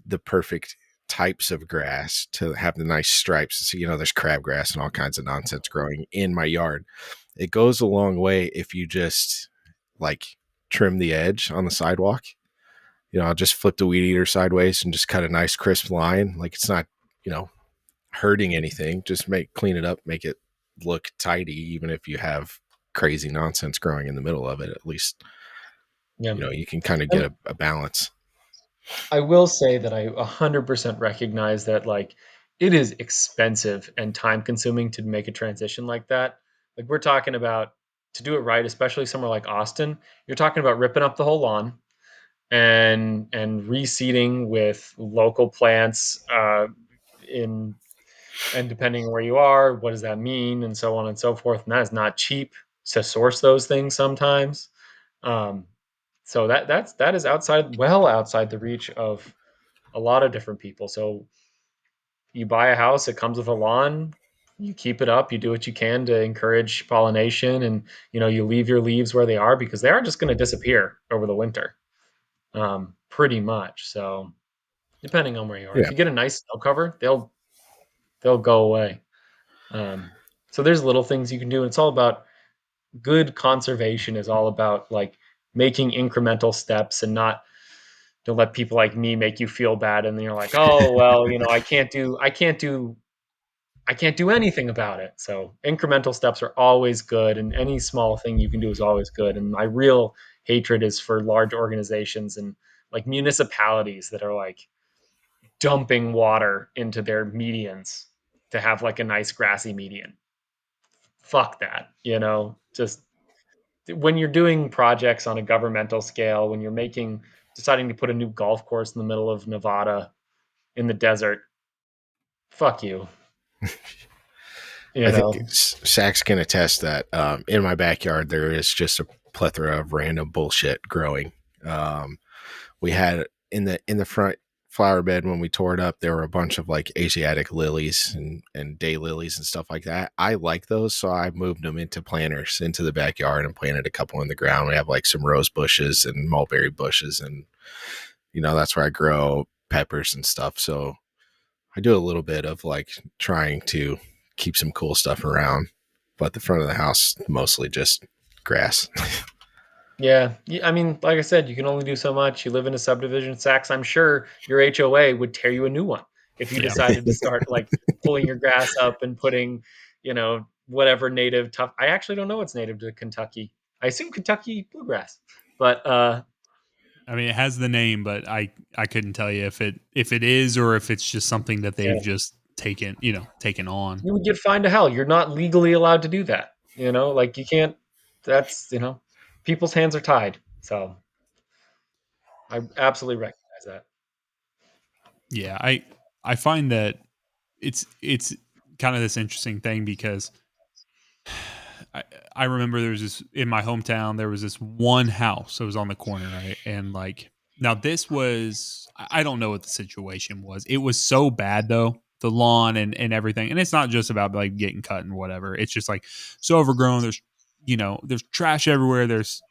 the perfect types of grass to have the nice stripes, so, there's crabgrass and all kinds of nonsense growing in my yard. It goes a long way if you just like trim the edge on the sidewalk. I'll just flip the weed eater sideways and just cut a nice crisp line. Like it's not, hurting anything. Just clean it up, make it look tidy, even if you have crazy nonsense growing in the middle of it. At least, Yeah. you can kind of get And a balance. I will say that I 100% recognize that like it is expensive and time consuming to make a transition like that. Like we're talking about to do it right, especially somewhere like Austin, you're talking about ripping up the whole lawn and reseeding with local plants in and depending on where you are, what does that mean, and so on and so forth. And that is not cheap to source those things sometimes. Um, so that is outside the reach of a lot of different people. So you buy a house, it comes with a lawn, you keep it up, you do what you can to encourage pollination, and you leave your leaves where they are because they are just going to disappear over the winter, pretty much. So depending on where you are, if Yeah. you get a nice snow cover, they'll go away. Um, so there's little things you can do, and it's all about good conservation. Is all about like making incremental steps and not don't let people like me make you feel bad, and then you're like, oh well, I can't do anything about it. So incremental steps are always good, and any small thing you can do is always good. And my real hatred is for large organizations and like municipalities that are like dumping water into their medians to have like a nice grassy median. Fuck that, just when you're doing projects on a governmental scale, when you're deciding to put a new golf course in the middle of Nevada in the desert, fuck you. You I think know, Sax can attest that in my backyard there is just a plethora of random bullshit growing. We had in the front flower bed when we tore it up, there were a bunch of like Asiatic lilies and daylilies and stuff like that. I like those, so I moved them into planters into the backyard and planted a couple in the ground. We have like some rose bushes and mulberry bushes, and that's where I grow peppers and stuff. So I do a little bit of like trying to keep some cool stuff around, but the front of the house mostly just grass. yeah. I mean, like I said, you can only do so much. You live in a subdivision, Sachs. I'm sure your HOA would tear you a new one if you Yeah. decided to start like pulling your grass up and putting, whatever native tough. I actually don't know what's native to Kentucky. I assume Kentucky bluegrass, but I mean, it has the name, but I couldn't tell you if it is or if it's just something that they've yeah, just taken on. you would get fined to hell. You're not legally allowed to do that. Like you can't. That's people's hands are tied. So I absolutely recognize that. Yeah, I find that it's kind of this interesting thing because I I remember there was this in my hometown. There was this one house that was on the corner, right? And like now this was I don't know what the situation was. It was so bad though the lawn and everything. And it's not just about like getting cut and whatever. It's just like so overgrown. There's there's trash everywhere. There's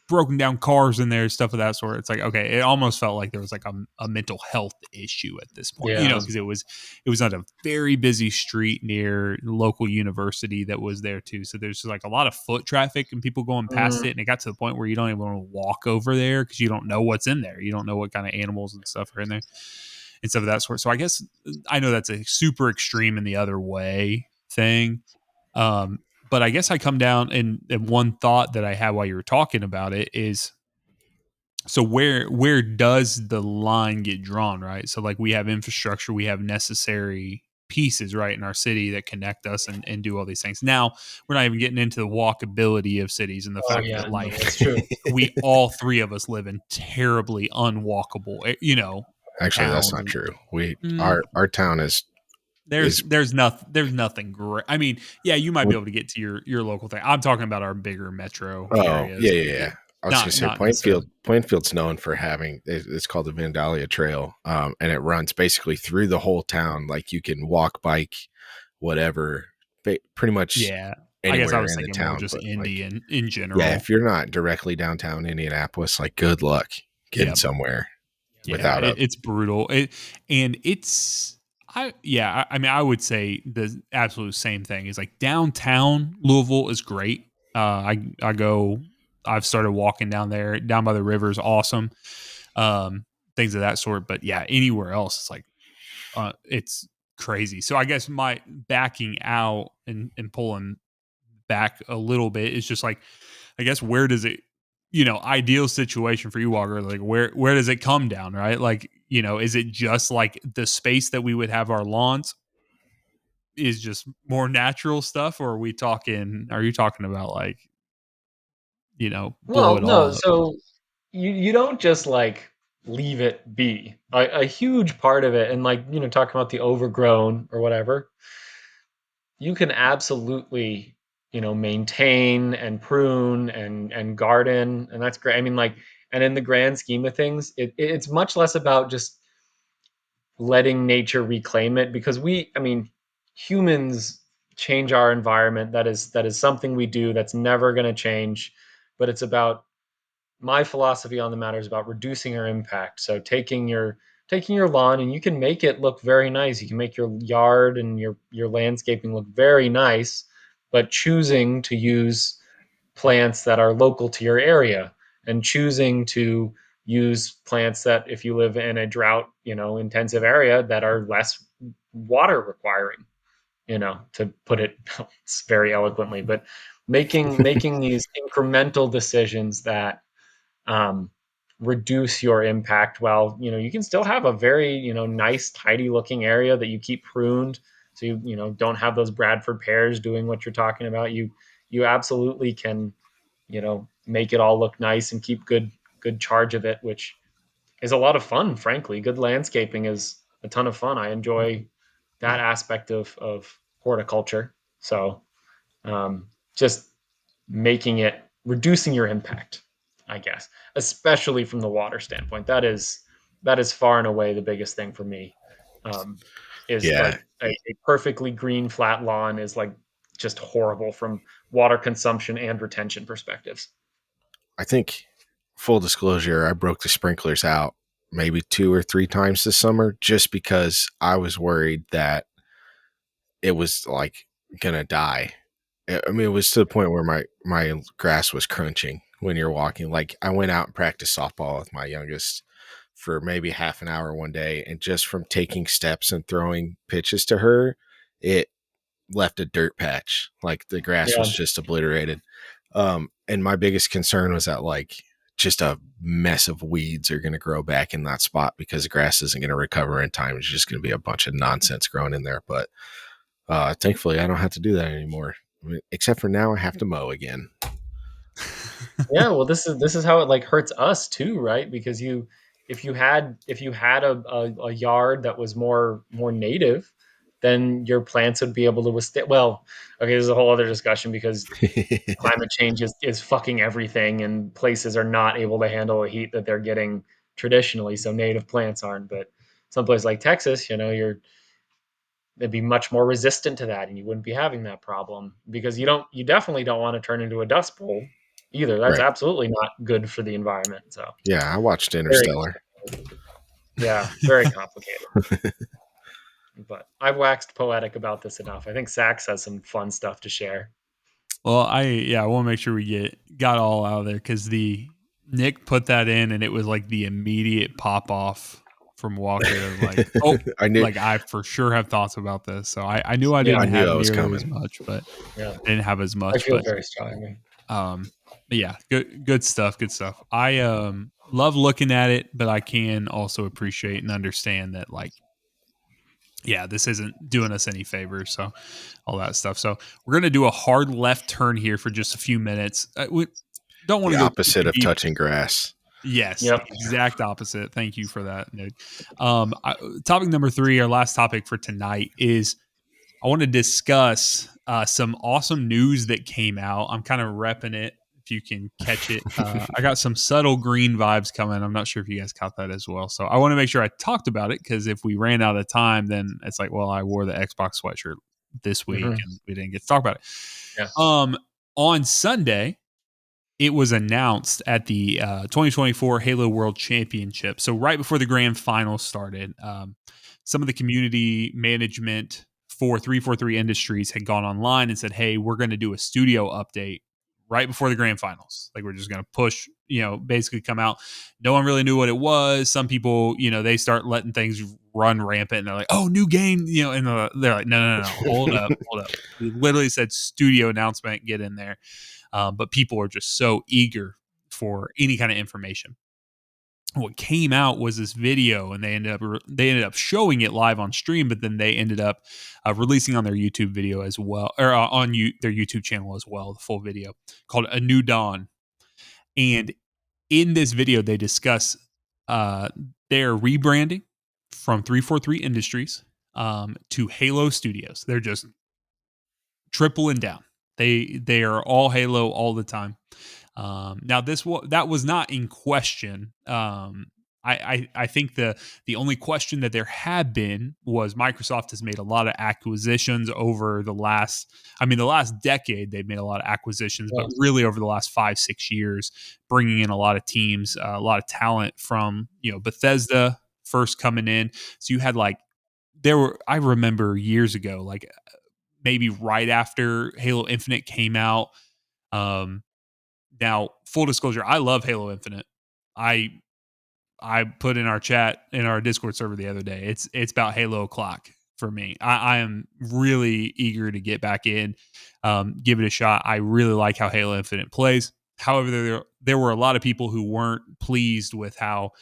broken down cars in there, stuff of that sort. It's like, okay, it almost felt like there was like a mental health issue at this point, Yeah. because it was on a very busy street near local university that was there too. So there's just like a lot of foot traffic and people going past it. And it got to the point where you don't even want to walk over there because you don't know what's in there. You don't know what kind of animals and stuff are in there and stuff of that sort. So I guess I know that's a super extreme in the other way thing. But I guess I come down and one thought that I had while you were talking about it is, so where does the line get drawn, right? So like we have infrastructure, we have necessary pieces, right, in our city that connect us and do all these things. Now we're not even getting into the walkability of cities and the Oh fact yeah, that no, like that's true. we all three of us live in terribly unwalkable, Actually, that's towns. not true. We Mm, our town is there's nothing great. I mean, yeah, you might be able to get to your local thing. I'm talking about our bigger metro oh areas. yeah, yeah, yeah. I was gonna say Not necessarily. Plainfield's known for having it's called the Vandalia Trail, and it runs basically through the whole town. Like you can walk, bike, whatever, pretty much Yeah, I guess I anywhere was in the thinking more town. just But like, Indian in yeah, general. if you're not directly downtown Indianapolis, like good luck getting Yep. somewhere Yeah, without a. it's brutal. And it's I mean, I would say the absolute same thing is like downtown Louisville is great. I go. I've started walking down there, down by the river is awesome. Um, things of that sort. But yeah, anywhere else, it's like it's crazy. So I guess my backing out and pulling back a little bit is just like, I guess where does it, ideal situation for you, Walker? Like where does it come down, right? Like, is it just like the space that we would have our lawns is just more natural stuff, or are you talking about like, blow Well, it no, all up? so you don't just like leave it be. A huge part of it, and like talking about the overgrown or whatever, you can absolutely maintain and prune and garden, and that's great. I mean, like, and in the grand scheme of things, it's much less about just letting nature reclaim it, because I mean, humans change our environment. That is something we do that's never going to change, but it's about, my philosophy on the matter is about reducing our impact. So taking your lawn, and you can make it look very nice. You can make your yard and your landscaping look very nice, but choosing to use plants that are local to your area, and choosing to use plants that, if you live in a drought, intensive area, that are less water requiring, to put it very eloquently, but making these incremental decisions that um, reduce your impact, while you can still have a very nice tidy looking area that you keep pruned, so you don't have those Bradford pears doing what you're talking about. You absolutely can make it all look nice and keep good charge of it, which is a lot of fun. Frankly, good landscaping is a ton of fun. I enjoy that aspect of horticulture. So just making it, reducing your impact, I guess, especially from the water standpoint. That is far and away the biggest thing for me. Um, is Yeah, like a perfectly green flat lawn is like just horrible from water consumption and retention perspectives. I think full disclosure, I broke the sprinklers out maybe 2 or 3 times this summer just because I was worried that it was like gonna die. I mean, it was to the point where my grass was crunching when you're walking. Like I went out and practiced softball with my youngest for maybe half an hour one day, and just from taking steps and throwing pitches to her, it left a dirt patch. Like the grass Yeah. was just obliterated. And my biggest concern was that like just a mess of weeds are going to grow back in that spot because the grass isn't going to recover in time. It's just going to be a bunch of nonsense growing in there. But thankfully, I don't have to do that anymore. I mean, except for now, I have to mow again. Yeah, well, this is how it like hurts us too, right? Because if you had a yard that was more native, then your plants would be able to withstand. Well, okay, this is a whole other discussion, because climate change is fucking everything, and places are not able to handle the heat that they're getting traditionally. So native plants aren't, but someplace like Texas, they'd be much more resistant to that, and you wouldn't be having that problem because you definitely don't want to turn into a dust bowl either. That's Right. absolutely not good for the environment. So Yeah, I watched very, Interstellar. yeah, very complicated. But I've waxed poetic about this enough. I think Sax has some fun stuff to share. Well, I want to make sure we got all out of there because the Nick put that in and it was like the immediate pop off from Walker of like, oh, I knew like I for sure have thoughts about this. So I knew I Yeah. didn't I knew have I was nearly as coming. much, but Yeah, I didn't have as I much. feel But very strongly. but yeah, good stuff. Good stuff. I love looking at it, but I can also appreciate and understand that like, yeah, this isn't doing us any favors. So all that stuff. So we're gonna do a hard left turn here for just a few minutes. We don't want The to go too, opposite too of deep. touching grass. Yes, the Yep. exact opposite. Thank you for that, Nick. Topic number 3, our last topic for tonight is I want to discuss some awesome news that came out. I'm kind of repping it if you can catch it. I got some subtle green vibes coming. I'm not sure if you guys caught that as well. So I want to make sure I talked about it because if we ran out of time, then it's like, well, I wore the Xbox sweatshirt this week Mhm. and we didn't get to talk about it. Yeah. On Sunday, it was announced at the 2024 Halo World Championship. So right before the grand final started, some of the community management for 343 Industries had gone online and said, "Hey, we're going to do a studio update right before the grand finals. Like we're just going to push, basically come out." No one really knew what it was. Some people, they start letting things run rampant and they're like, "Oh, new game," and they're like, "No, hold up, hold up." We literally said studio announcement, get in there. But people are just so eager for any kind of information. What came out was this video, and they ended up showing it live on stream, but then they ended up releasing on their YouTube video as well, or their YouTube channel as well, the full video called "A New Dawn." And in this video, they discuss uh, their rebranding from 343 Industries to Halo Studios. They're just tripling down. They are all Halo all the time. Now that was not in question. I think the only question that there had been was Microsoft has made a lot of acquisitions over the last decade. They've made a lot of acquisitions, but Yes. really over the last 5-6 years, bringing in a lot of teams, a lot of talent from Bethesda first coming in. So you had I remember years ago, like maybe right after Halo Infinite came out. Um, Now, full disclosure, I love Halo Infinite. I I put in our chat in our Discord server the other day. It's about Halo o'clock for me. I am really eager to get back in, give it a shot. I really like how Halo Infinite plays. However, there were a lot of people who weren't pleased with how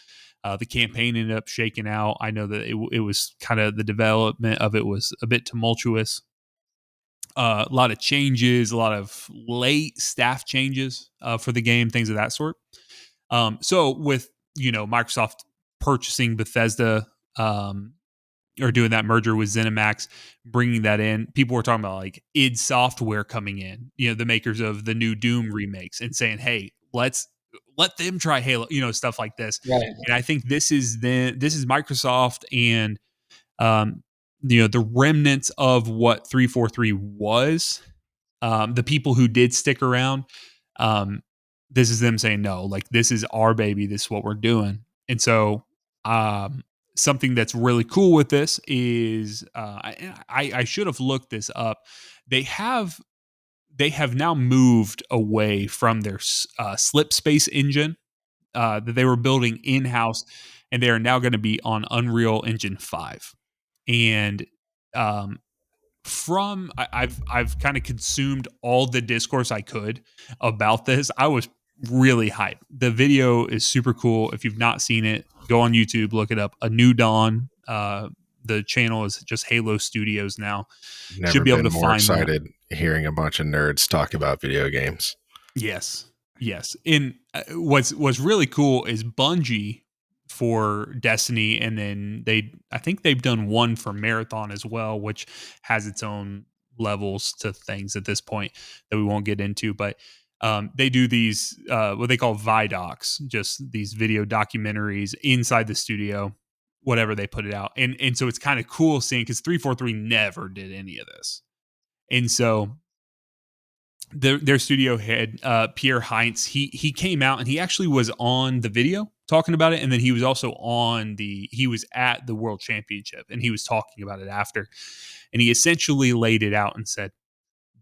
the campaign ended up shaking out. I know that it was kind of the development of it was a bit tumultuous. A lot of changes, a lot of late staff changes for the game, things of that sort. So with Microsoft purchasing Bethesda or doing that merger with ZeniMax, bringing that in, people were talking about like id Software coming in, the makers of the new Doom remakes, and saying, "Hey, let them try Halo," stuff like this. Right. And I think this is Microsoft and the remnants of what 343 was. The people who did stick around, um, this is them saying, no, like this is our baby, this is what we're doing. And so something that's really cool with this is I should have looked this up. They have now moved away from their slip space engine that they were building in house, and they are now going to be on Unreal Engine 5. And um, I've kind of consumed all the discourse I could about this. I was really hyped. The video is super cool. If you've not seen it, go on YouTube, look it up. A New Dawn. The channel is just Halo Studios now. Should Never be able been to more find that. excited hearing a bunch of nerds talk about video games. Yes. And what's really cool is Bungie for Destiny, and then I think they've done one for Marathon as well, which has its own levels to things at this point that we won't get into. But they do these what they call Vidocs, just these video documentaries inside the studio. whatever they put it out. And so it's kind of cool seeing, because 343 never did any of this. And so their studio head, Pierre Heinz, he came out and he actually was on the video talking about it. And then he was also he was at the World Championship and he was talking about it after. And he essentially laid it out and said,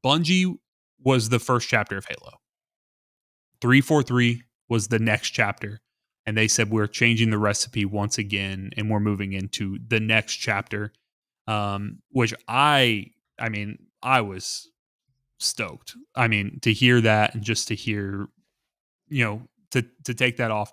Bungie was the first chapter of Halo. 343 was the next chapter. And they said, we're changing the recipe once again, and we're moving into the next chapter. Which I was stoked. I mean, to hear that and just to hear, to take that off.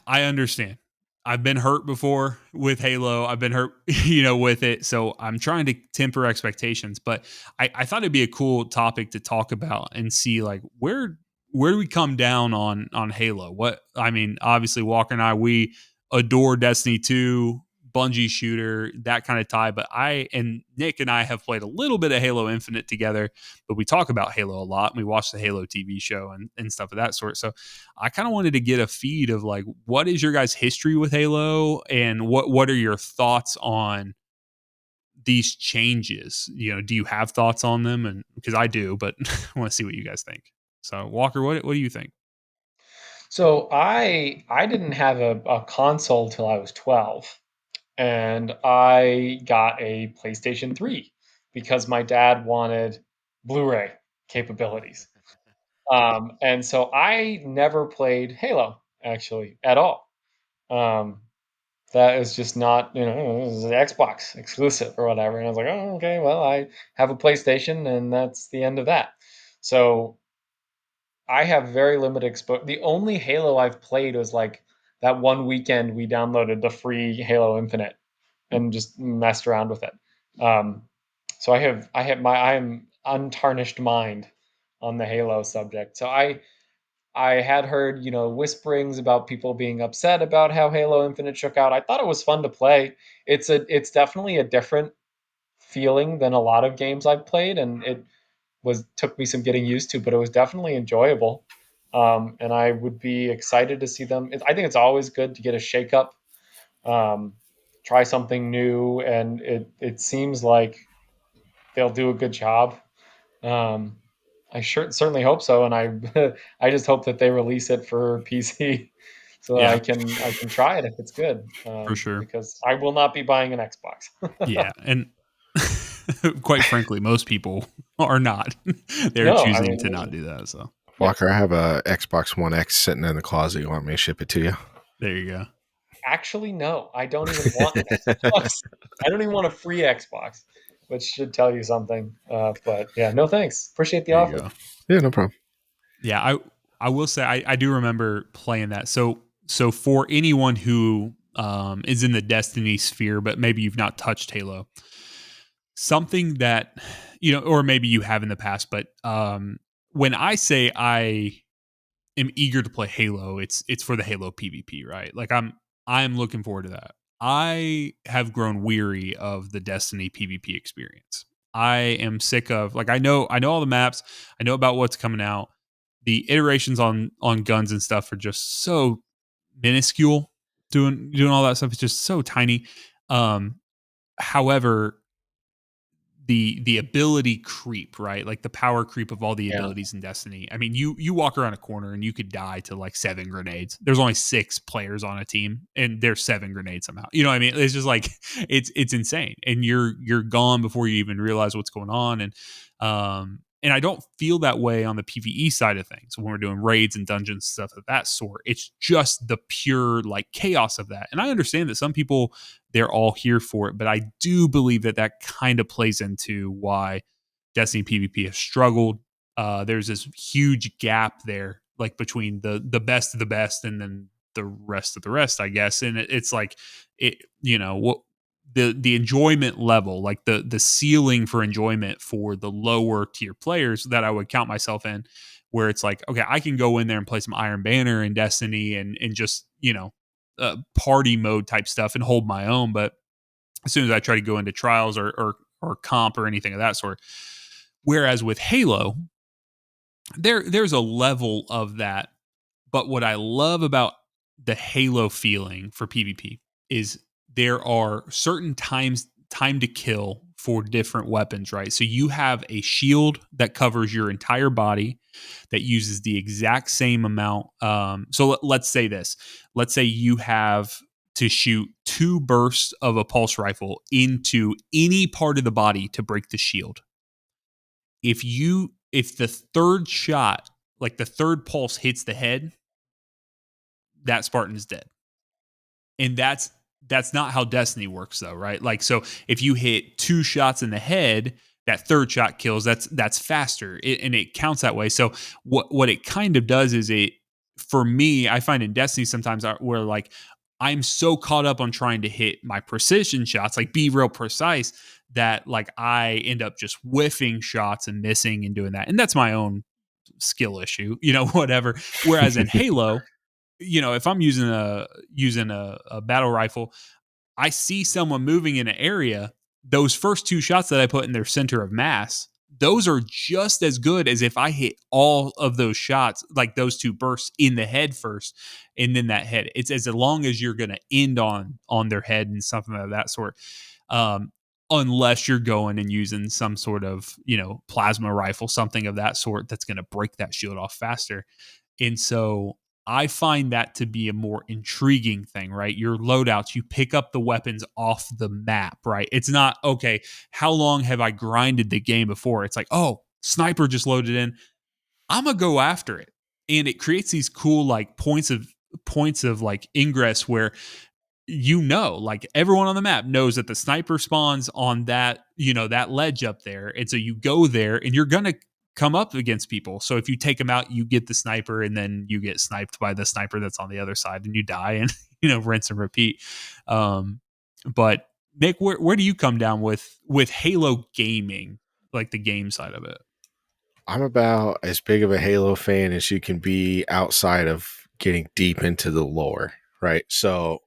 I understand. I've been hurt before with Halo. I've been hurt, with it. So I'm trying to temper expectations, but I thought it'd be a cool topic to talk about and see like where do we come down on Halo? Obviously Walker and I, we adore Destiny 2, Bungie shooter, that kind of tie. But Nick and I have played a little bit of Halo Infinite together, but we talk about Halo a lot. And we watch the Halo TV show and stuff of that sort. So I kind of wanted to get a feed of like, what is your guys' history with Halo, and what are your thoughts on these changes? Do you have thoughts on them? And because I do, but I want to see what you guys think. So Walker, what do you think? So I didn't have a console till I was 12, and I got a PlayStation 3 because my dad wanted Blu-ray capabilities. And so I never played Halo actually at all. Um, that is just not, it was an Xbox exclusive or whatever. And I was like, oh, okay, well, I have a PlayStation and that's the end of that. So I have very limited exposure. The only Halo I've played was like that one weekend we downloaded the free Halo Infinite and just messed around with it. Um, so I am untarnished mind on the Halo subject. So I had heard, whisperings about people being upset about how Halo Infinite shook out. I thought it was fun to play. It's definitely a different feeling than a lot of games I've played, and it took me some getting used to, but it was definitely enjoyable. And I would be excited to see them. I think it's always good to get a shakeup, try something new, and it seems like they'll do a good job. Um, I certainly hope so, and I I just hope that they release it for PC so that Yeah, I can try it if it's good. for sure. Because I will not be buying an Xbox. Yeah, and quite frankly, most people are not. They're No, I choosing to not mean, do that. So Walker, I have a Xbox One X sitting in the closet. You want me to ship it to you? there you go. actually, no, I don't even want an Xbox. I don't even want a free Xbox, which should tell you something. But yeah, no thanks. Appreciate the There you offer. go. Yeah, no problem. Yeah, I will say I do remember playing that. So for anyone who is in the Destiny sphere, but maybe you've not touched Halo, something that or maybe you have in the past, but when I say I am eager to play Halo, it's for the Halo PvP, right? Like I'm looking forward to that. I have grown weary of the Destiny PvP experience. I am sick of, like, I know all the maps, I know about what's coming out. The iterations on guns and stuff are just so minuscule. Doing all that stuff is just so tiny. However, the ability creep, right? Like the power creep of all the Yeah. abilities in Destiny. I mean, you walk around a corner and you could die to like 7 grenades. There's only 6 players on a team and there's 7 grenades somehow. You know what I mean? It's just like it's insane. And you're gone before you even realize what's going on. And I don't feel that way on the PvE side of things when we're doing raids and dungeons, stuff of that sort. It's just the pure like chaos of that. And I understand that some people, they're all here for it, but I do believe that kind of plays into why Destiny PvP has struggled. There's this huge gap there, like between the best of the best and then the rest of the rest, I guess. And it's like what the enjoyment level, like the ceiling for enjoyment for the lower tier players that I would count myself in, where it's like, okay, I can go in there and play some Iron Banner and Destiny and just party mode type stuff and hold my own. But as soon as I try to go into trials or comp or anything of that sort, whereas with Halo, there's a level of that. But what I love about the Halo feeling for PvP is there are certain time to kill for different weapons, right? So you have a shield that covers your entire body that uses the exact same amount. So let's say this. Let's say you have to shoot 2 bursts of a pulse rifle into any part of the body to break the shield. If the third shot, like the third pulse hits the head, that Spartan is dead. And that's not how Destiny works though, right? Like, so if you hit 2 shots in the head, that third shot kills. That's faster, and it counts that way. So what it kind of does is for me, I find in Destiny sometimes where like I'm so caught up on trying to hit my precision shots, like be real precise, that like I end up just whiffing shots and missing and doing that. And that's my own skill issue, whatever. Whereas in Halo, if I'm using a battle rifle, I see someone moving in an area, those first 2 shots that I put in their center of mass, those are just as good as if I hit all of those shots, like those 2 bursts in the head first, and then that head. It's as long as you're going to end on their head and something of that sort. Unless you're going and using some sort of, plasma rifle, something of that sort that's going to break that shield off faster. And so I find that to be a more intriguing thing, right? Your loadouts, you pick up the weapons off the map, right? It's not, okay, how long have I grinded the game before? It's like, oh, sniper just loaded in. I'm going to go after it. And it creates these cool like points of like ingress where like everyone on the map knows that the sniper spawns on that, that ledge up there. And so you go there and you're going to come up against people. So if you take them out, you get the sniper, and then you get sniped by the sniper that's on the other side, and you die, and rinse and repeat. But Nick, where do you come down with Halo gaming, like the game side of it? I'm about as big of a Halo fan as you can be outside of getting deep into the lore, right? So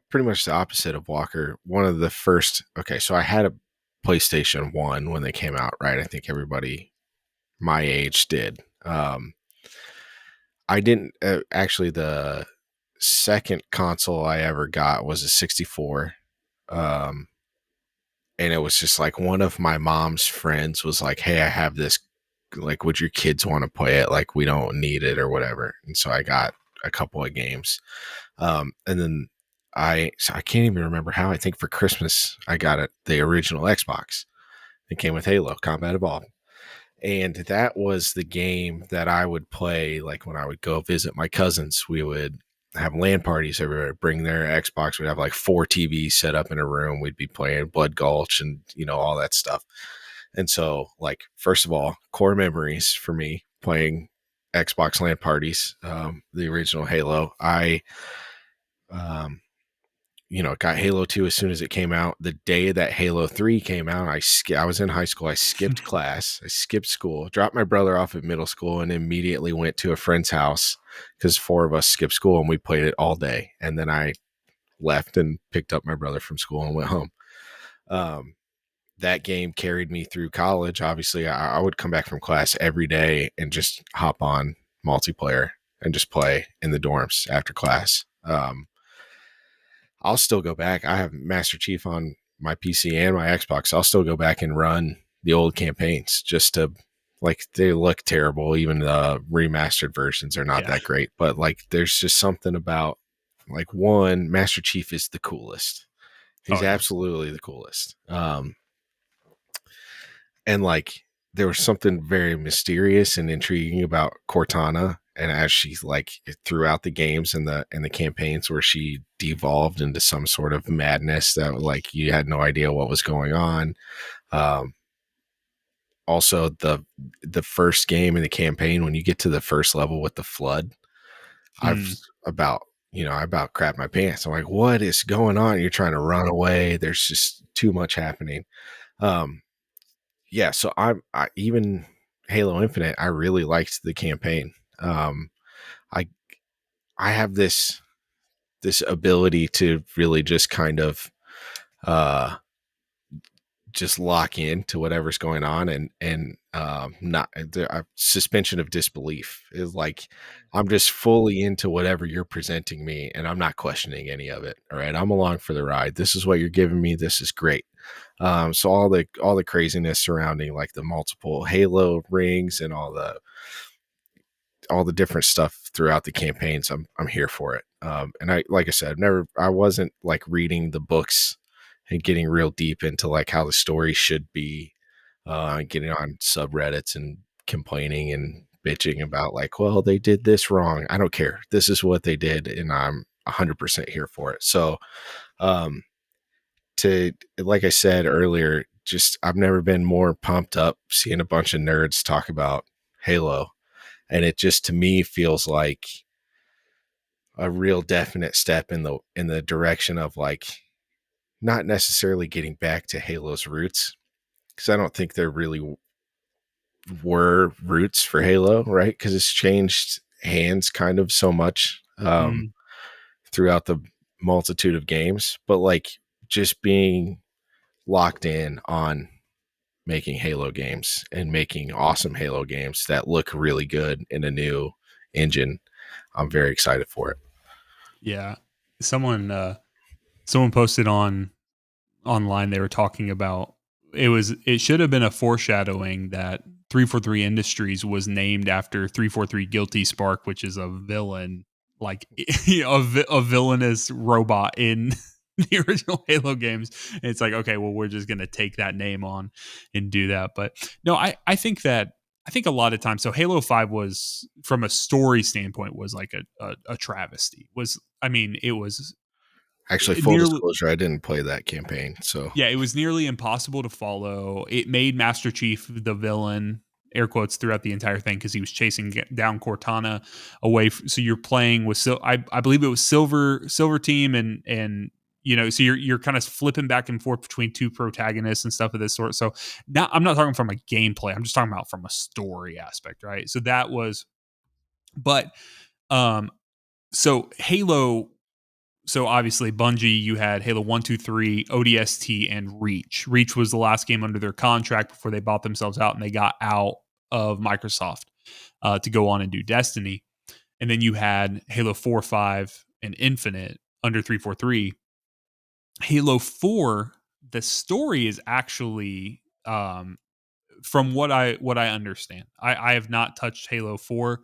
pretty much the opposite of Walker. One of the first, so I had a PlayStation 1 when they came out, right? I think everybody my age did. I didn't actually. The second console I ever got was a 64. And it was just like one of my mom's friends was like, hey, I have this, like, would your kids want to play it? Like, we don't need it or whatever. And so I got a couple of games. And then I can't even remember how. I think for Christmas I got the original Xbox. It came with Halo Combat Evolved. And that was the game that I would play, like when I would go visit my cousins. We would have LAN parties everywhere, bring their Xbox. We'd have like 4 TVs set up in a room. We'd be playing Blood Gulch and, all that stuff. And so, like, first of all, core memories for me playing Xbox LAN parties, the original Halo. I got Halo 2 as soon as it came out. The day that Halo 3 came out, I was in high school. I skipped class. I skipped school, dropped my brother off at middle school, and immediately went to a friend's house because 4 of us skipped school, and we played it all day. And then I left and picked up my brother from school and went home. That game carried me through college. Obviously, I would come back from class every day and just hop on multiplayer and just play in the dorms after class. I'll still go back. I have Master Chief on my PC and my Xbox. I'll still go back and run the old campaigns just to, like, they look terrible. Even the remastered versions are not that great, but like, there's just something about, like, one, Master Chief is the coolest. He's absolutely the coolest. And like, there was something very mysterious and intriguing about Cortana. And as she's like throughout the games and the campaigns where she devolved into some sort of madness that, like, you had no idea what was going on. Also the first game in the campaign, when you get to the first level with the flood, I about crap my pants. I'm like, what is going on? You're trying to run away. There's just too much happening. So I even Halo Infinite, I really liked the campaign. I have this ability to really just kind of just lock in to whatever's going on, and not the suspension of disbelief is like I'm just fully into whatever you're presenting me, and I'm not questioning any of it. All right, I'm along for the ride. This is what you're giving me. This is great. So all the craziness surrounding like the multiple Halo rings and all the different stuff throughout the campaigns, I'm here for it. And like I said, I wasn't like reading the books and getting real deep into like how the story should be, getting on subreddits and complaining and bitching about like, well, they did this wrong. I don't care. This is what they did, and I'm 100% here for it. So, um, to like I said earlier, just I've never been more pumped up seeing a bunch of nerds talk about Halo, and it just to me feels like a real definite step in the direction of like not necessarily getting back to Halo's roots, because I don't think there really were roots for Halo, right? Because it's changed hands kind of so much Mm, throughout the multitude of games, but like just being locked in on making Halo games and making awesome Halo games that look really good in a new engine. I'm very excited for it. yeah. Someone posted online, they were talking about it should have been a foreshadowing that 343 Industries was named after 343 Guilty Spark, which is a villain, like a villainous robot in the original Halo games. And it's like, okay, well, we're just gonna take that name on and do that. But no, I think a lot of times, so Halo 5 was, from a story standpoint, was like a travesty. It was Actually, full nearly, disclosure, I didn't play that campaign, so yeah, it was nearly impossible to follow. It made Master Chief the villain, air quotes, throughout the entire thing because he was chasing down Cortana away. So you're playing with, I believe it was Silver Team, and so you're kind of flipping back and forth between two protagonists and stuff of this sort. So now I'm not talking from a gameplay. I'm just talking about from a story aspect, right? So that was, but um, so Halo. So obviously Bungie, you had Halo 1, 2, 3, ODST, and Reach. Reach was the last game under their contract before they bought themselves out and they got out of Microsoft to go on and do Destiny. And then you had Halo 4, 5, and Infinite under 343. Halo 4, the story is actually, from what I understand, I have not touched Halo 4,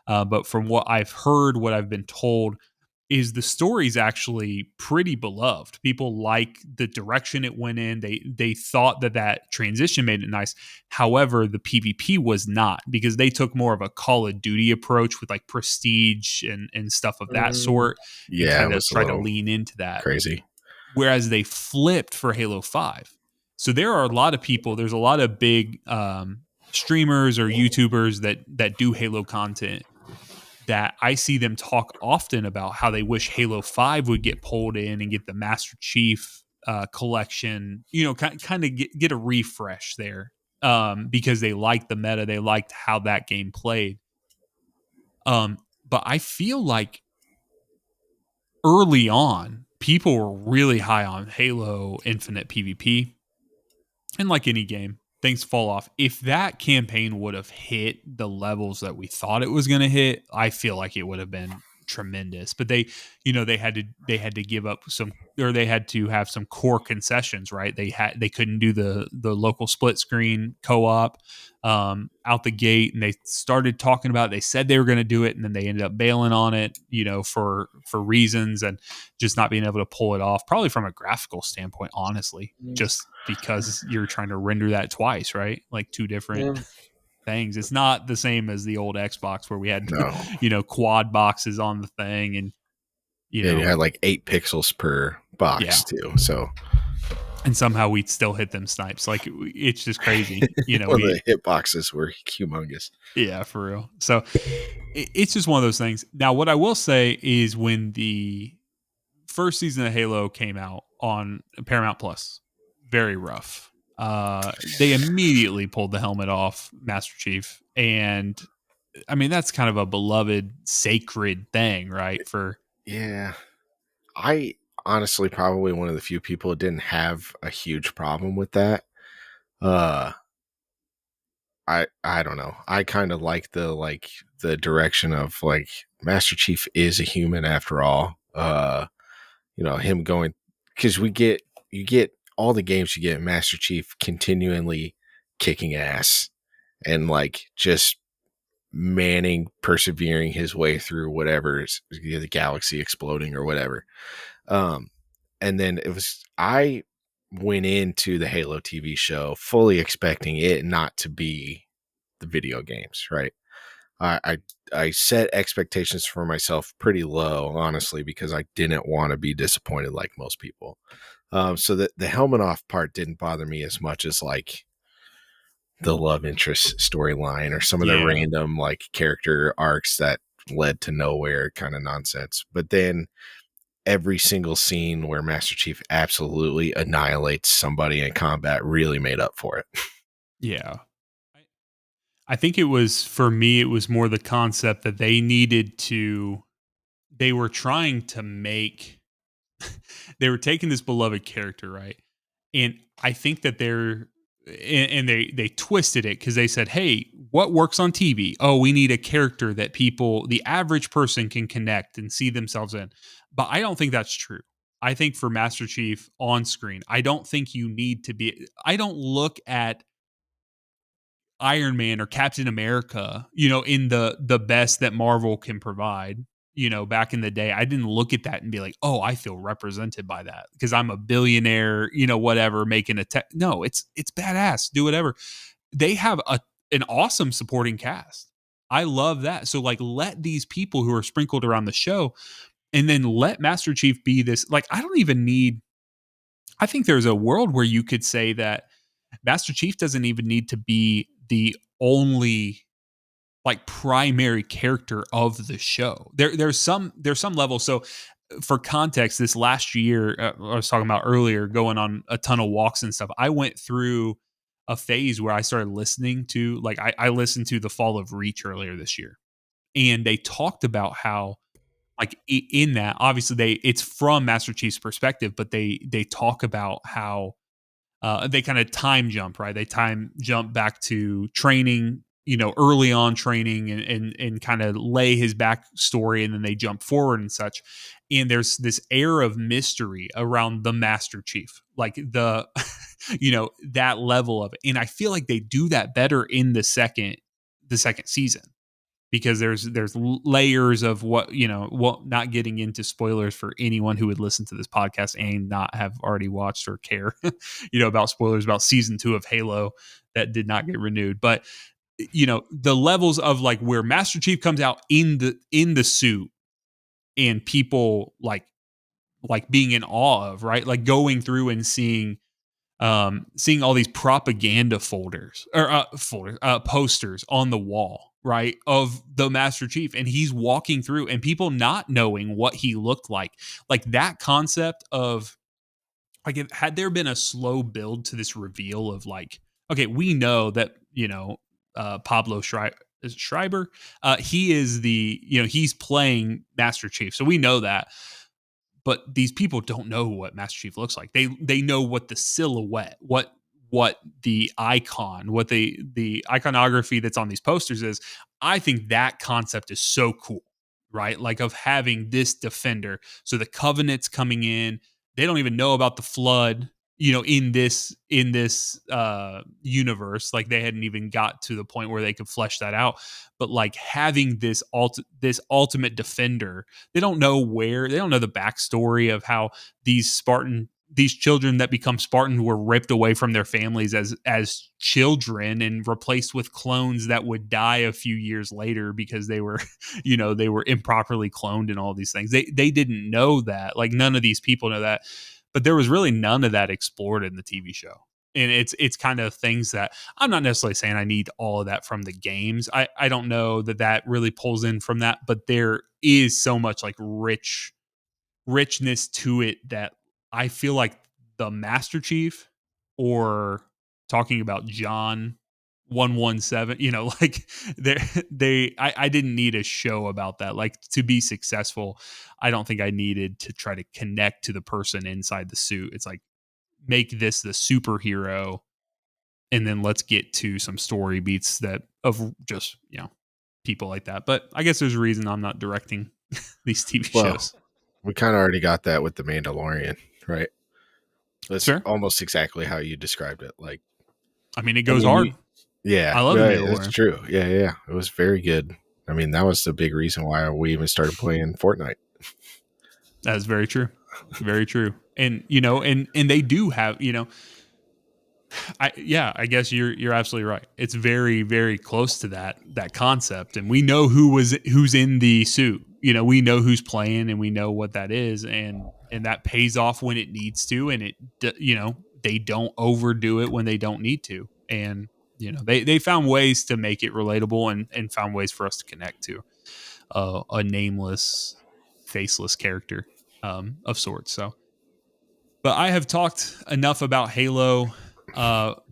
but from what I've heard, what I've been told, is the story's actually pretty beloved. People like the direction it went in. They thought that transition made it nice. However, the PvP was not, because they took more of a Call of Duty approach with like prestige and stuff of that sort, and yeah, it kind of was a tried to little lean into that. crazy. Whereas they flipped for Halo 5. So there are a lot of people, there's a lot of big streamers or YouTubers that do Halo content, that I see them talk often about how they wish Halo 5 would get pulled in and get the Master Chief collection, kind of get a refresh there, because they liked the meta, they liked how that game played. But I feel like early on, people were really high on Halo Infinite PvP. And like any game, things fall off. If that campaign would have hit the levels that we thought it was going to hit, I feel like it would have been tremendous. But they had to give up some, or they had to have some core concessions, right? They couldn't do the local split screen co-op out the gate, and they started talking about it. They said they were going to do it, and then they ended up bailing on it, for reasons, and just not being able to pull it off, probably from a graphical standpoint, honestly, just because you're trying to render that twice, right? Like two different Yeah. things. It's not the same as the old Xbox where we had, No, quad boxes on the thing, and, yeah, you had like 8 pixels per yeah. box too. So And somehow we'd still hit them snipes. Like, it's just crazy. well, the hit boxes were humongous. Yeah, for real. So it's just one of those things. Now, what I will say is, when the first season of Halo came out on Paramount Plus, very rough. They immediately pulled the helmet off Master Chief, and that's kind of a beloved, sacred thing, right? For Yeah, I honestly probably one of the few people who didn't have a huge problem with that. Uh, I don't know. I kind of like the direction of like Master Chief is a human after all. Him going because you get all the games you get Master Chief continually kicking ass and like just persevering his way through whatever is the galaxy exploding or whatever. Um, and then I went into the Halo TV show fully expecting it not to be the video games, right? I, I I set expectations for myself pretty low, honestly, because I didn't want to be disappointed like most people. So that the helmet off part didn't bother me as much as like the love interest storyline or some of the Yeah. random like character arcs that led to nowhere kind of nonsense. But then every single scene where Master Chief absolutely annihilates somebody in combat really made up for it. Yeah. I think it was, for me, it was more the concept that they were trying to make, they were taking this beloved character, right? And I think that they twisted it because they said, hey, what works on TV? Oh, we need a character that the average person can connect and see themselves in. But I don't think that's true. I think for Master Chief on screen, I don't think you need to be, I don't look at Iron Man or Captain America, in the best that Marvel can provide. Back in the day, I didn't look at that and be like, "Oh, I feel represented by that because I'm a billionaire, whatever, making a tech." No, it's badass. Do whatever. They have an awesome supporting cast. I love that. So like, let these people who are sprinkled around the show, and then let Master Chief be this. Like, I don't even need. I think there's a world where you could say that Master Chief doesn't even need to be the only like primary character of the show. There's some level. So for context, this last year, I was talking about earlier, going on a ton of walks and stuff. I went through a phase where I started listening to like I listened to The Fall of Reach earlier this year, and they talked about how like in that obviously it's from Master Chief's perspective, but they talk about how they kind of time jump, right? They time jump back to training, early on training, and kind of lay his backstory, and then they jump forward and such. And there's this air of mystery around the Master Chief, like that level of it. And I feel like they do that better in the second season because there's layers of what, not getting into spoilers for anyone who would listen to this podcast and not have already watched or care about spoilers about season 2 of Halo that did not get renewed. But the levels of like where Master Chief comes out in the suit, and people like being in awe of, right, like going through and seeing all these propaganda posters on the wall, right, of the Master Chief, and he's walking through, and people not knowing what he looked like that concept of like, had there been a slow build to this reveal of like, okay, we know that Pablo Schreiber, he is he's playing Master Chief, so we know that, but these people don't know what Master Chief looks like. They know what the silhouette, what the icon, what the iconography that's on these posters is. I think that concept is so cool, right? Like of having this defender. So the Covenant's coming in. They don't even know about the flood, in this universe. Like they hadn't even got to the point where they could flesh that out. But like having this ultimate defender, they don't know the backstory of how these children that become Spartans were ripped away from their families as children and replaced with clones that would die a few years later because they were they were improperly cloned and all these things. They didn't know that. Like none of these people know that. But there was really none of that explored in the TV show. And it's kind of things that I'm not necessarily saying I need all of that from the games. I don't know that really pulls in from that, but there is so much like richness to it that I feel like the Master Chief, or talking about John 117, like I didn't need a show about that. Like to be successful, I don't think I needed to try to connect to the person inside the suit. It's like make this the superhero and then let's get to some story beats that of just people like that. But I guess there's a reason I'm not directing these TV shows. We kind of already got that with The Mandalorian, right? That's Sure. almost exactly how you described it. Like, I mean, it goes hard. Yeah, I love The Mandalorian. That's true. Yeah. It was very good. I mean, that was the big reason why we even started playing Fortnite. That's very true. Very true. And and they do have, I guess you're absolutely right. It's very, very close to that concept, and we know who's in the suit. We know who's playing, and we know what that is, and that pays off when it needs to, and they don't overdo it when they don't need to, and they found ways to make it relatable and found ways for us to connect to a nameless, faceless character of sorts. So, but I have talked enough about Halo.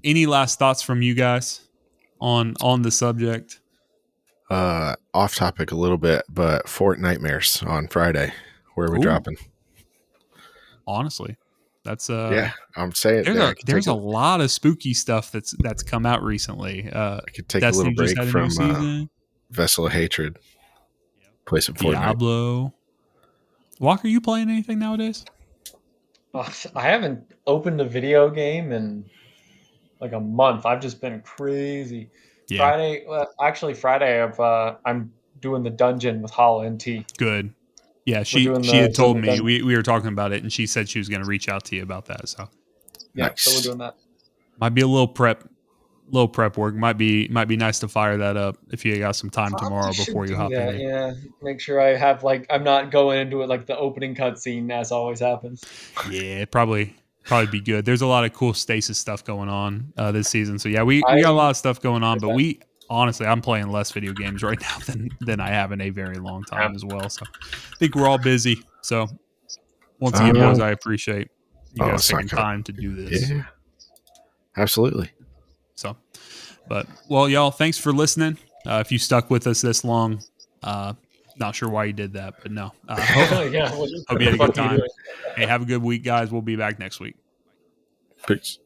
Any last thoughts from you guys on the subject? Off topic a little bit, but Fort Nightmares on Friday. Where are we dropping? Honestly, that's I'm saying there's a lot of spooky stuff that's come out recently. I could take Destiny a little break from Vessel of Hatred. Play some Diablo. Fortnite. Walker, you playing anything nowadays? I haven't opened a video game in like a month. I've just been crazy. Yeah. Friday I'm doing the dungeon with Hollow NT. Good. Yeah, she had told me we were talking about it, and she said she was going to reach out to you about that. So yeah, nice. So we're doing that. Might be a little prep work. Might be nice to fire that up if you got some time tomorrow before you hop in. Yeah, make sure I have I'm not going into it like the opening cutscene as always happens. Yeah, probably be good. There's a lot of cool stasis stuff going on this season. So yeah, we got a lot of stuff going on, but honestly, I'm playing less video games right now than I have in a very long time as well. So I think we're all busy. So once again, boys, I appreciate you guys taking time to do this. Yeah, absolutely. So, but y'all, thanks for listening. If you stuck with us this long, not sure why you did that, but no. Hope you had a good time. Hey, have a good week, guys. We'll be back next week. Peace.